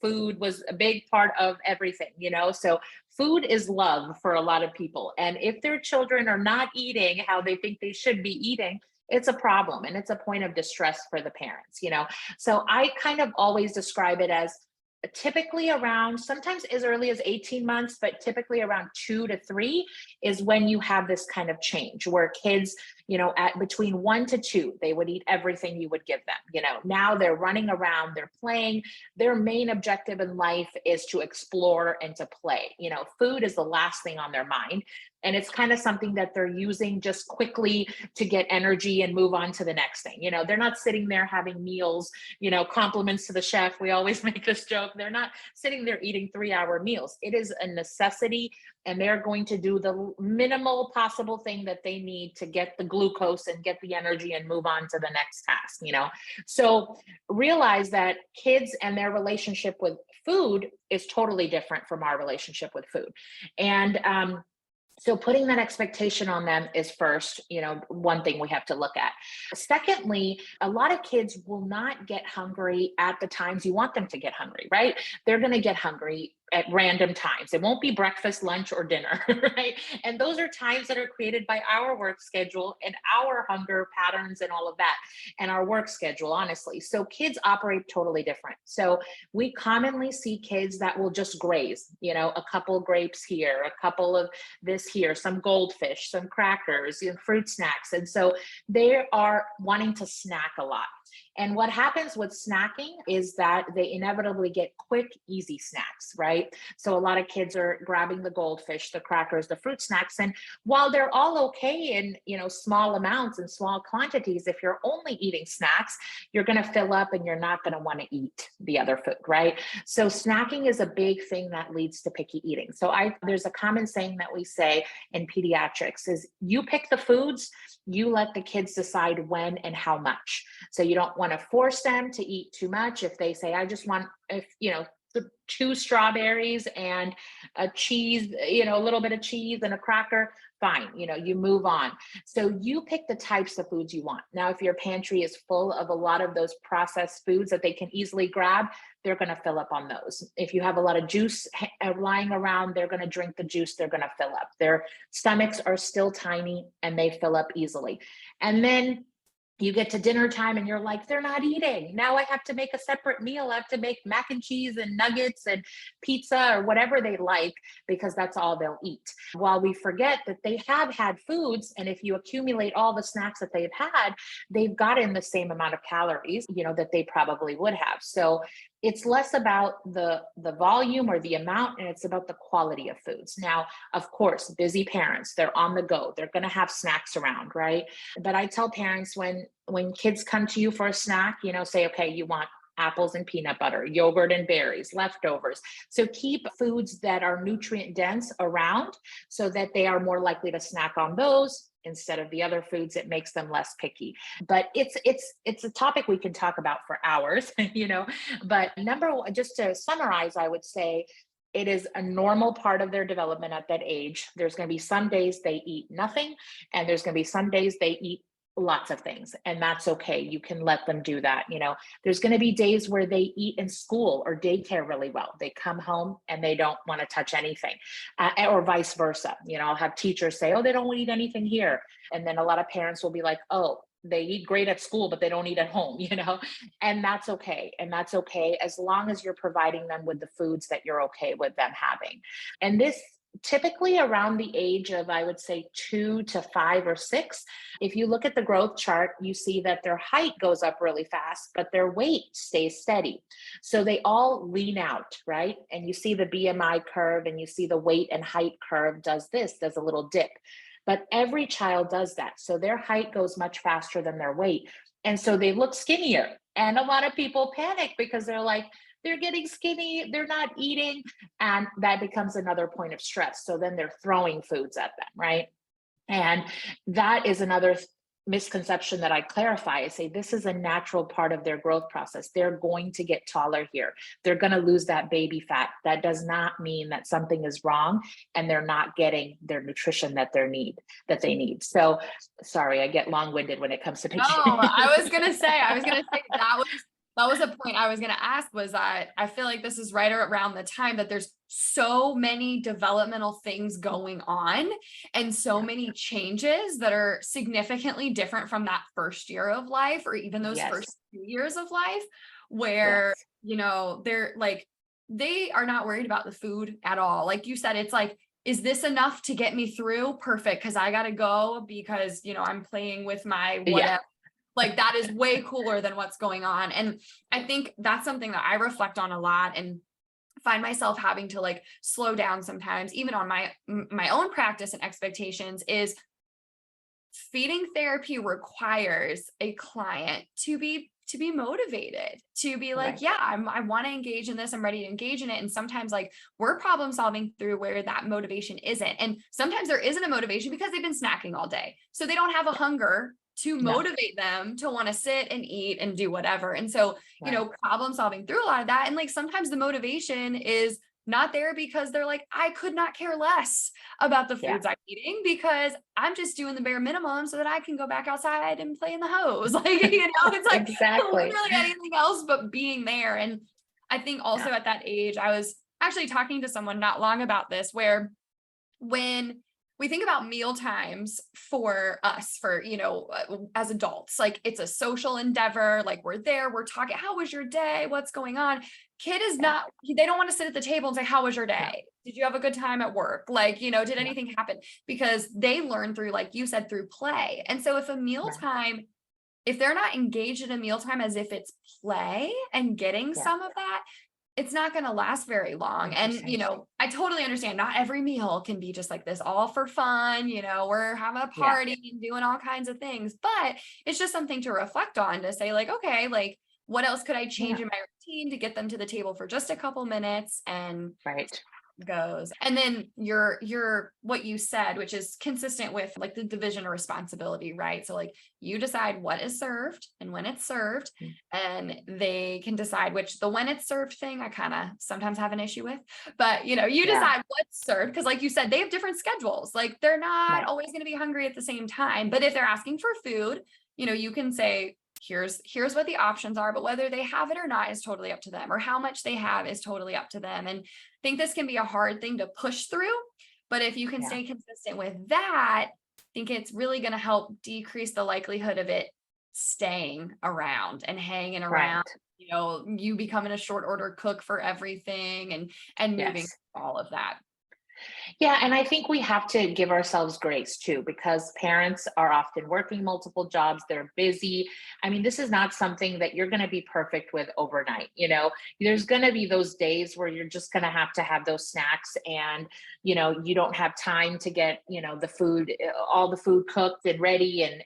food was a big part of everything, so food is love for a lot of people. And if their children are not eating how they think they should be eating, it's a problem and it's a point of distress for the parents. So I kind of always describe it as typically around sometimes as early as 18 months, but typically around 2 to 3 is when you have this kind of change where kids, at between 1 to 2, they would eat everything you would give them. Now they're running around, they're playing. Their main objective in life is to explore and to play. Food is the last thing on their mind. And it's kind of something that they're using just quickly to get energy and move on to the next thing. They're not sitting there having meals, compliments to the chef. We always make this joke. They're not sitting there eating 3-hour meals. It is a necessity. And they're going to do the minimal possible thing that they need to get the glucose and get the energy and move on to the next task. So realize that kids and their relationship with food is totally different from our relationship with food. And so putting that expectation on them is first, one thing we have to look at. Secondly, a lot of kids will not get hungry at the times you want them to get hungry, right? They're going to get hungry at random times. It won't be breakfast, lunch, or dinner, right? And those are times that are created by our work schedule and our hunger patterns and all of that, and our work schedule, honestly. So kids operate totally different. So we commonly see kids that will just graze, a couple grapes here, a couple of this here, some goldfish, some crackers, fruit snacks. And so they are wanting to snack a lot. And what happens with snacking is that they inevitably get quick, easy snacks, right? So a lot of kids are grabbing the goldfish, the crackers, the fruit snacks. And while they're all okay in, small amounts and small quantities, if you're only eating snacks, you're going to fill up and you're not going to want to eat the other food, right? So snacking is a big thing that leads to picky eating. So there's a common saying that we say in pediatrics is you pick the foods, you let the kids decide when and how much. So you don't want to force them to eat too much. If they say, I just want, 2 strawberries and a cheese, a little bit of cheese and a cracker, fine, you move on. So you pick the types of foods you want. Now, if your pantry is full of a lot of those processed foods that they can easily grab, they're going to fill up on those. If you have a lot of juice lying around, they're going to drink the juice, they're going to fill up. Their stomachs are still tiny and they fill up easily. And then You get to dinner time and you're like, they're not eating. Now I have to make a separate meal. I have to make mac and cheese and nuggets and pizza or whatever they like because that's all they'll eat. While we forget that they have had foods. And if you accumulate all the snacks that they've had, they've gotten the same amount of calories, that they probably would have. So it's less about the volume or the amount, and it's about the quality of foods. Now, of course, busy parents, they're on the go. They're going to have snacks around, right? But I tell parents when kids come to you for a snack, say, okay, you want apples and peanut butter, yogurt and berries, leftovers. So keep foods that are nutrient dense around so that they are more likely to snack on those instead of the other foods. It makes them less picky. But it's a topic we can talk about for hours, But number one, just to summarize, I would say it is a normal part of their development at that age. There's going to be some days they eat nothing, and there's going to be some days they eat lots of things, and that's okay. You can let them do that. There's going to be days where they eat in school or daycare really well. They come home and they don't want to touch anything, or vice versa. I'll have teachers say, oh, they don't eat anything here. And then a lot of parents will be like, oh, they eat great at school, but they don't eat at home, and that's okay. And that's okay as long as you're providing them with the foods that you're okay with them having. And this typically around the age of, I would say, 2 to 5 or 6. If you look at the growth chart, you see that their height goes up really fast, but their weight stays steady. So they all lean out, right? And you see the BMI curve and you see the weight and height curve does a little dip. But every child does that. So their height goes much faster than their weight. And so they look skinnier. And a lot of people panic because they're like, they're getting skinny, they're not eating. And that becomes another point of stress. So then they're throwing foods at them, right? And that is another misconception that I clarify. I say this is a natural part of their growth process. They're going to get taller here. They're going to lose that baby fat. That does not mean that something is wrong and they're not getting their nutrition that they need. So sorry, I get long-winded when it comes to No, I was gonna say that was a point I was going to ask, was that I feel like this is right around the time that there's so many developmental things going on and so many changes that are significantly different from that first year of life, or even those Yes. first 2 years of life, where, they're like, they are not worried about the food at all. Like you said, it's like, is this enough to get me through? Perfect. Cause I got to go because, I'm playing with my whatever. Yeah. Like that is way cooler than what's going on. And I think that's something that I reflect on a lot and find myself having to like slow down sometimes, even on my own practice and expectations. Is feeding therapy requires a client to be motivated, to be like, Right. yeah, I want to engage in this. I'm ready to engage in it. And sometimes like we're problem solving through where that motivation isn't. And sometimes there isn't a motivation because they've been snacking all day. So they don't have a hunger to No. motivate them to want to sit and eat and do whatever. And so, Right. problem solving through a lot of that. And like, sometimes the motivation is not there because they're like, I could not care less about the foods I'm eating because I'm just doing the bare minimum so that I can go back outside and play in the hose. Like, it's like Exactly. literally anything else but being there. And I think also at that age, I was actually talking to someone not long about this, where when we think about meal times for us, for, as adults, like it's a social endeavor, like we're there, we're talking, how was your day? What's going on? Kid is not, they don't want to sit at the table and say, how was your day? Did you have a good time at work? Like, did anything happen? Because they learn through, like you said, through play. And so if a mealtime, if they're not engaged in a mealtime as if it's play and getting some of that, it's not going to last very long. And, I totally understand not every meal can be just like this, all for fun, we're having a party and doing all kinds of things, but it's just something to reflect on, to say like, okay, like what else could I change in my routine to get them to the table for just a couple minutes, and goes. And then your what you said, which is consistent with like the division of responsibility, right? So like you decide what is served and when it's served, and they can decide which, the when it's served thing I kind of sometimes have an issue with, but you decide what's served, because like you said, they have different schedules. Like they're not always going to be hungry at the same time, but if they're asking for food, you can say, here's what the options are, but whether they have it or not is totally up to them, or how much they have is totally up to them. And I think this can be a hard thing to push through, but if you can stay consistent with that, I think it's really going to help decrease the likelihood of it staying around and hanging around, Right. you becoming a short order cook for everything and moving Yes. all of that. Yeah, and I think we have to give ourselves grace too, because parents are often working multiple jobs, they're busy. I mean, this is not something that you're going to be perfect with overnight. There's going to be those days where you're just going to have those snacks, and you don't have time to get the food, all the food cooked and ready, and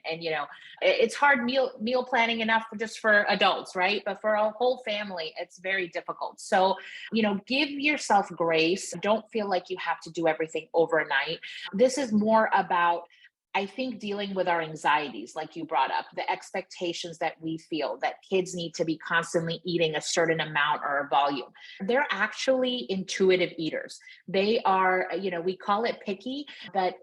it's hard meal planning enough just for adults, right? But for a whole family, it's very difficult. So give yourself grace. Don't feel like you have to do everything overnight. This is more about, I think, dealing with our anxieties, like you brought up, the expectations that we feel that kids need to be constantly eating a certain amount or a volume. They're actually intuitive eaters. They are, we call it picky, but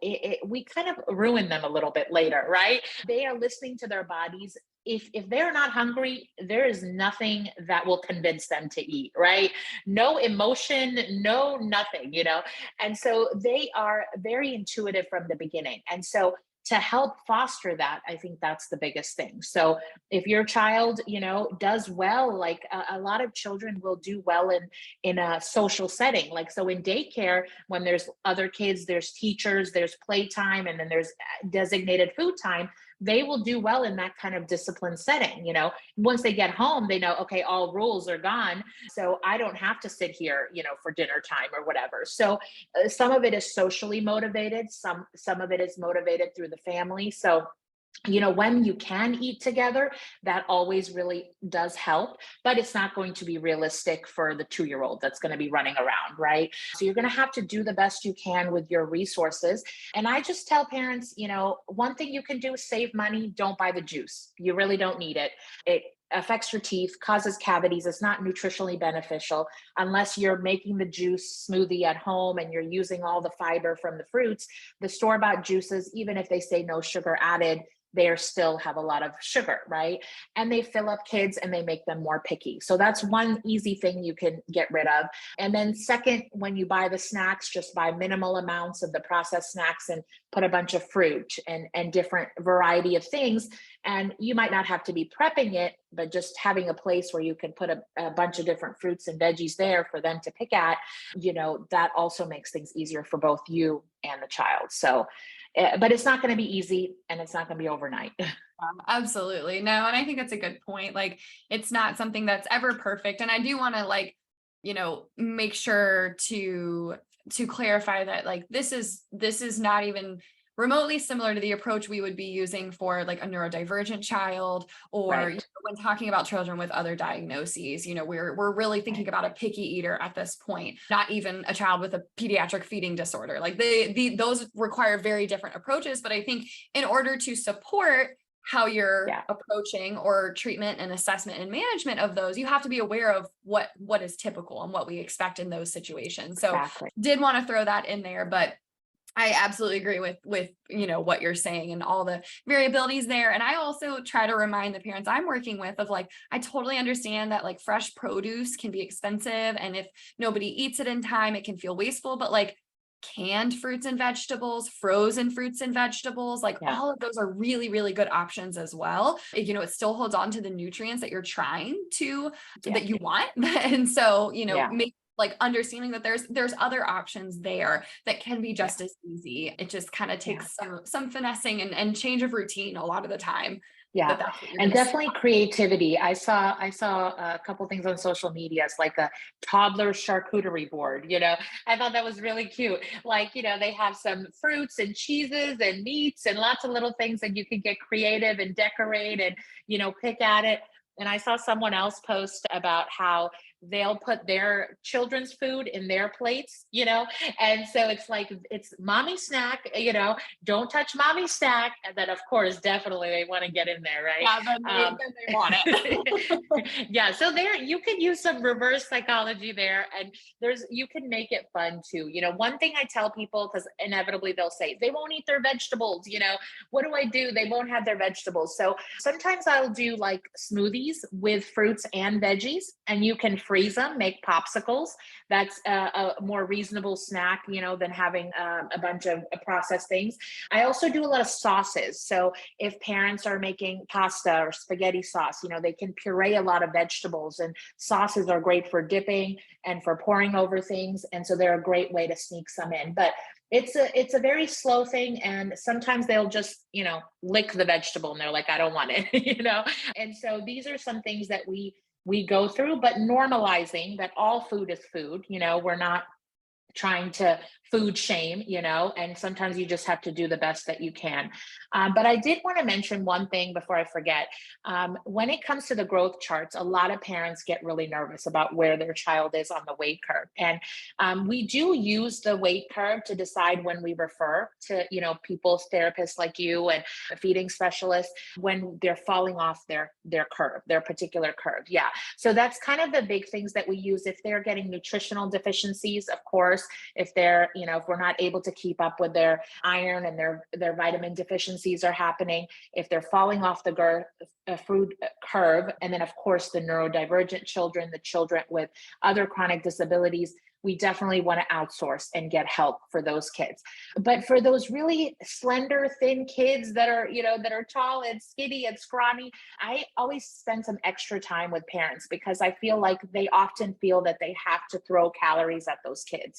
we kind of ruin them a little bit later, right? They are listening to their bodies. If they're not hungry, there is nothing that will convince them to eat, right? No emotion, no nothing. And so they are very intuitive from the beginning. And so to help foster that, I think that's the biggest thing. So if your child, does well, like a lot of children will do well in a social setting. Like, so in daycare, when there's other kids, there's teachers, there's playtime, and then there's designated food time, they will do well in that kind of disciplined setting. Once they get home, they know, okay, all rules are gone. So I don't have to sit here, for dinner time or whatever. So some of it is socially motivated. Some of it is motivated through the family. So when you can eat together, that always really does help, but it's not going to be realistic for the 2-year-old that's going to be running around, right? So you're going to have to do the best you can with your resources. And I just tell parents, one thing you can do is save money. Don't buy the juice. You really don't need it. It affects your teeth, causes cavities. It's not nutritionally beneficial unless you're making the juice smoothie at home and you're using all the fiber from the fruits. The store-bought juices, even if they say no sugar added, they are still have a lot of sugar, right? And they fill up kids and they make them more picky. So that's one easy thing you can get rid of. And then second, when you buy the snacks, just buy minimal amounts of the processed snacks and put a bunch of fruit and different variety of things. And you might not have to be prepping it, but just having a place where you can put a bunch of different fruits and veggies there for them to pick at, that also makes things easier for both you and the child. So but it's not going to be easy, and it's not going to be overnight. Absolutely. No, and I think that's a good point. Like, it's not something that's ever perfect. And I do want to make sure to clarify that this is not even remotely similar to the approach we would be using for like a neurodivergent child, or Right. when talking about children with other diagnoses. We're really thinking Right. about a picky eater at this point, not even a child with a pediatric feeding disorder. Like those require very different approaches. But I think in order to support how you're Yeah. approaching or treatment and assessment and management of those, you have to be aware of what is typical and what we expect in those situations. So Exactly. did want to throw that in there, but I absolutely agree with what you're saying and all the variabilities there. And I also try to remind the parents I'm working with of I totally understand that fresh produce can be expensive, and if nobody eats it in time, it can feel wasteful, but canned fruits and vegetables, frozen fruits and vegetables, Yeah. all of those are really, really good options as well. It still holds on to the nutrients that you're trying to, Yeah. that you want. And so, Yeah. make understanding that there's other options there that can be Yeah. just as easy. It just kind of Yeah. takes some finessing and change of routine a lot of the time. Yeah, That's what you're and going to. definitely creativity. I saw a couple things on social media. It's like a toddler charcuterie board. I thought that was really cute. They have some fruits and cheeses and meats and lots of little things that you can get creative and decorate and pick at it. And I saw someone else post about how they'll put their children's food in their plates. And so it's mommy snack, don't touch mommy snack. And then of course, definitely they want to get in there, right? Yeah, then they want it. Yeah, so there you can use some reverse psychology there, and you can make it fun too. One thing I tell people, because inevitably they'll say they won't eat their vegetables. What do I do? They won't have their vegetables. So sometimes I'll do like smoothies with fruits and veggies, and you can freeze them, make popsicles. That's a more reasonable snack, than having a bunch of processed things. I also do a lot of sauces. So if parents are making pasta or spaghetti sauce, they can puree a lot of vegetables, and sauces are great for dipping and for pouring over things. And so they're a great way to sneak some in. But it's a very slow thing, and sometimes they'll just lick the vegetable and they're like, I don't want it. And so these are some things that we go through, but normalizing that all food is food. We're not trying to food shame, and sometimes you just have to do the best that you can. But I did want to mention one thing before I forget. When it comes to the growth charts, a lot of parents get really nervous about where their child is on the weight curve. And we do use the weight curve to decide when we refer to, people's therapists like you and feeding specialists when they're falling off their curve, their particular curve. Yeah. So that's kind of the big things that we use. If they're getting nutritional deficiencies, of course, if they're, if we're not able to keep up with their iron and their vitamin deficiencies are happening, if they're falling off the food curve, and then of course the neurodivergent children, the children with other chronic disabilities, we definitely want to outsource and get help for those kids. But for those really slender, thin kids that are, that are tall and skinny and scrawny, I always spend some extra time with parents, because I feel like they often feel that they have to throw calories at those kids,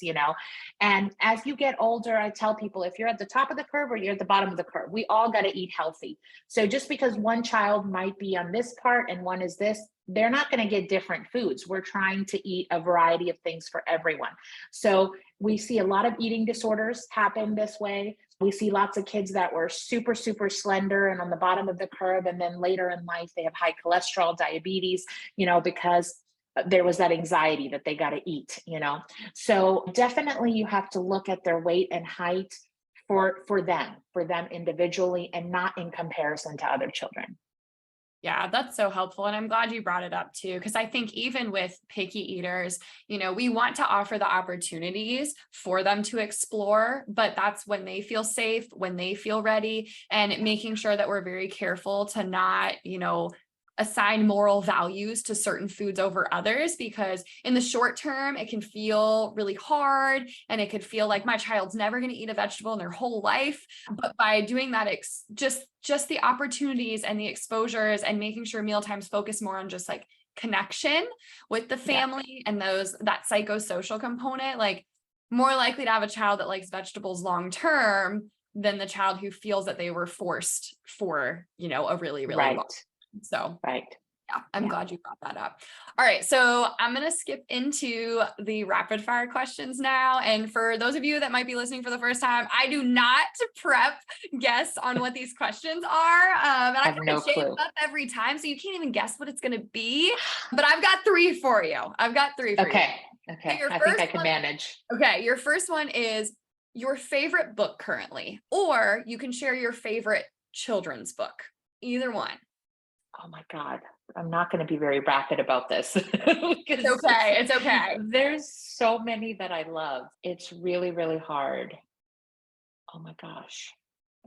And as you get older, I tell people, if you're at the top of the curve or you're at the bottom of the curve, we all got to eat healthy. So just because one child might be on this part and one is this, they're not going to get different foods. We're trying to eat a variety of things for everyone. So we see a lot of eating disorders happen this way. We see lots of kids that were super, super slender and on the bottom of the curve. And then later in life, they have high cholesterol, diabetes, because there was that anxiety that they got to eat, So definitely you have to look at their weight and height for them individually, and not in comparison to other children. Yeah, that's so helpful. And I'm glad you brought it up too, because I think even with picky eaters, we want to offer the opportunities for them to explore, but that's when they feel safe, when they feel ready, and making sure that we're very careful to not, assign moral values to certain foods over others, because in the short term, it can feel really hard and it could feel like my child's never going to eat a vegetable in their whole life. But by doing that, just the opportunities and the exposures, and making sure meal times focus more on just like connection with the family and that psychosocial component, like more likely to have a child that likes vegetables long term than the child who feels that they were forced for, a really, really long. So right. Yeah, I'm glad you brought that up. All right. So I'm going to skip into the rapid fire questions now. And for those of you that might be listening for the first time, I do not prep guests on what these questions are. And I kind of change up every time, so you can't even guess what it's going to be. But I've got three for you. Okay. So I think I can manage. Okay. Your first one is your favorite book currently, or you can share your favorite children's book. Either one. Oh my God, I'm not going to be very rapid about this. It's okay. There's so many that I love. It's really, really hard. Oh my gosh.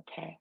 Okay.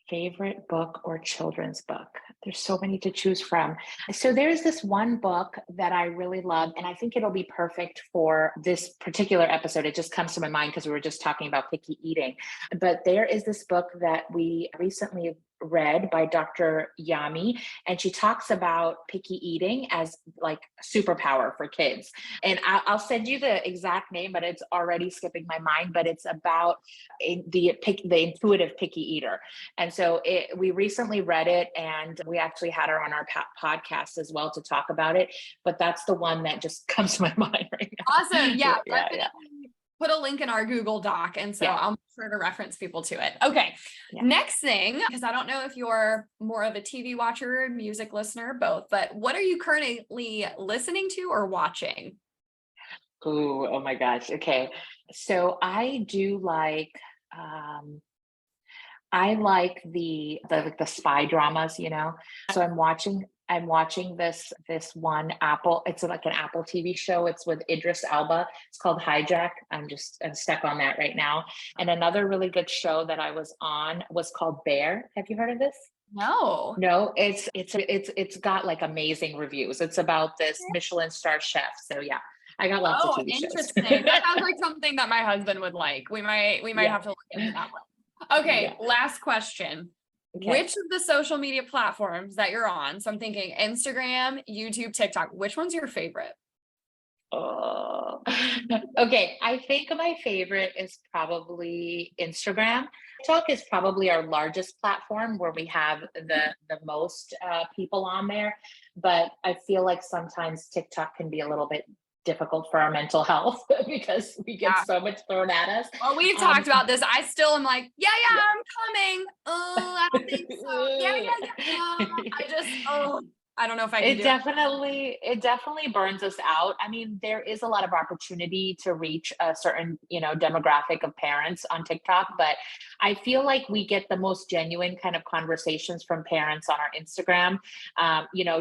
Favorite book or children's book? There's so many to choose from. So there's this one book that I really love, and I think it'll be perfect for this particular episode. It just comes to my mind because we were just talking about picky eating. But there is this book that we recently read by Dr. Yami, and she talks about picky eating as like superpower for kids. And I'll send you the exact name, but it's already skipping my mind. But it's about the intuitive picky eater. And so we recently read it, and we actually had her on our podcast as well to talk about it. But that's the one that just comes to my mind right now. Awesome. Yeah. Put a link in our Google Doc. And so I'll make sure to reference people to it. Okay. Yeah. Next thing, because I don't know if you're more of a TV watcher or music listener, both, but what are you currently listening to or watching? Ooh, oh my gosh. Okay. So I do like, I like the spy dramas, So I'm watching this one it's like an Apple TV show. It's with Idris Elba. It's called Hijack. I'm stuck on that right now. And another really good show that I was on was called Bear. Have you heard of this? No. No, it's got like amazing reviews. It's about this Michelin star chef. So yeah, I got lots of Oh, TV shows. interesting. That sounds like something that my husband would like. We might Yeah. have to look into that one. Okay, Yeah. last question. Okay. Which of the social media platforms that you're on, so I'm thinking Instagram, YouTube, TikTok, which one's your favorite? Oh, okay. I think my favorite is probably Instagram. TikTok is probably our largest platform where we have the most people on there. But I feel like sometimes TikTok can be a little bit difficult for our mental health because we get Yeah. so much thrown at us. Well, we've Um, talked about this. I still am like, yeah, yeah. I'm coming. Oh, I don't think so. Yeah, yeah, yeah. I don't know if I can do it. It definitely burns us out. I mean, there is a lot of opportunity to reach a certain, demographic of parents on TikTok, but I feel like we get the most genuine kind of conversations from parents on our Instagram.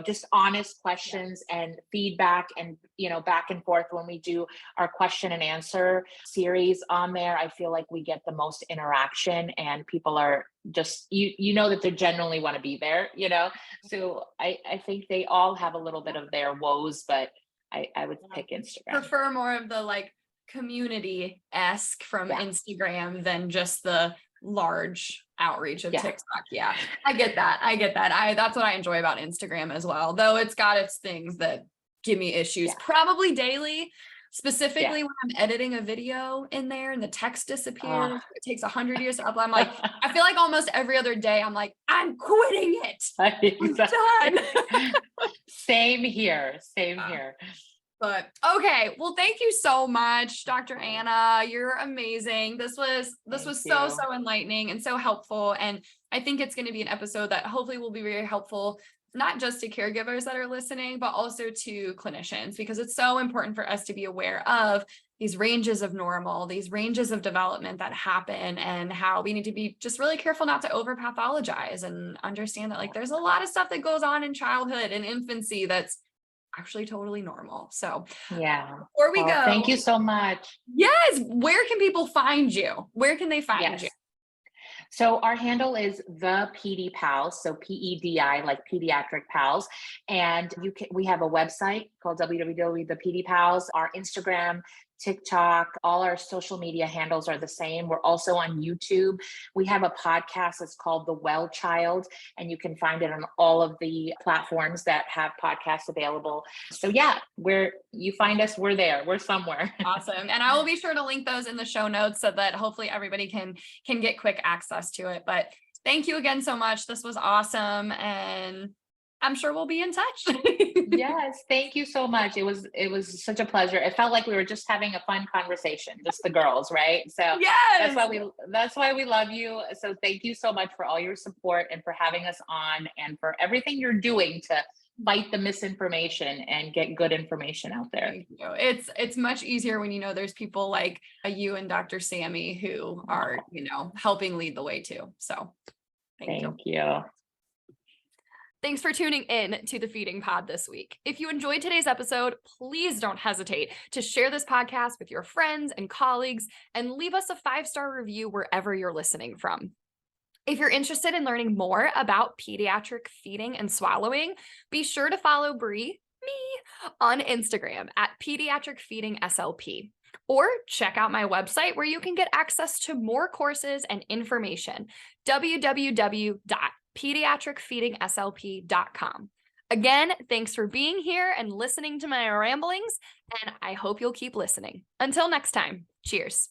Just honest questions and feedback and, back and forth when we do our question and answer series on there. I feel like we get the most interaction and people are just, that they genuinely want to be there, so I think they all have a little bit of their woes, but I would pick Instagram. Prefer more of the like community-esque from Yeah. Instagram than just the large outreach of Yeah. TikTok. Yeah, I get that. That's what I enjoy about Instagram as well, though it's got its things that give me issues probably daily. Specifically when I'm editing a video in there and the text disappears, it takes 100 years to upload. I'm like, I feel like almost every other day, I'm like, I'm quitting it. I'm done. Same here. But okay, well, thank you so much, Dr. Anna. You're amazing. This was so enlightening and so helpful. And I think it's going to be an episode that hopefully will be very helpful, not just to caregivers that are listening, but also to clinicians, because it's so important for us to be aware of these ranges of normal, these ranges of development that happen, and how we need to be just really careful not to over pathologize and understand that like there's a lot of stuff that goes on in childhood and infancy that's actually totally normal. So before we go, thank you so much. Yes, where can people find you? Where can they find you? So our handle is the PediPals, so PEDI, like pediatric pals, and we have a website called www.thepedipals. Our Instagram, TikTok, all our social media handles are the same. We're also on YouTube. We have a podcast that's called The Well Child, and you can find it on all of the platforms that have podcasts available. So where you find us, we're there. We're somewhere. Awesome. And I will be sure to link those in the show notes so that hopefully everybody can get quick access to it. But thank you again so much. This was awesome. And I'm sure we'll be in touch. Yes, thank you so much. It was such a pleasure. It felt like we were just having a fun conversation, just the girls, right? So yes, that's why we love you. So thank you so much for all your support and for having us on and for everything you're doing to fight the misinformation and get good information out there. Thank you. It's much easier when there's people like you and Dr. Sammy who are, helping lead the way too. So thank you. Thanks for tuning in to the Feeding Pod this week. If you enjoyed today's episode, please don't hesitate to share this podcast with your friends and colleagues and leave us a 5-star review wherever you're listening from. If you're interested in learning more about pediatric feeding and swallowing, be sure to follow me, on Instagram at Pediatric Feeding SLP. Or check out my website where you can get access to more courses and information, www.pediatricfeedingslp.com. Again, thanks for being here and listening to my ramblings, and I hope you'll keep listening. Until next time, cheers.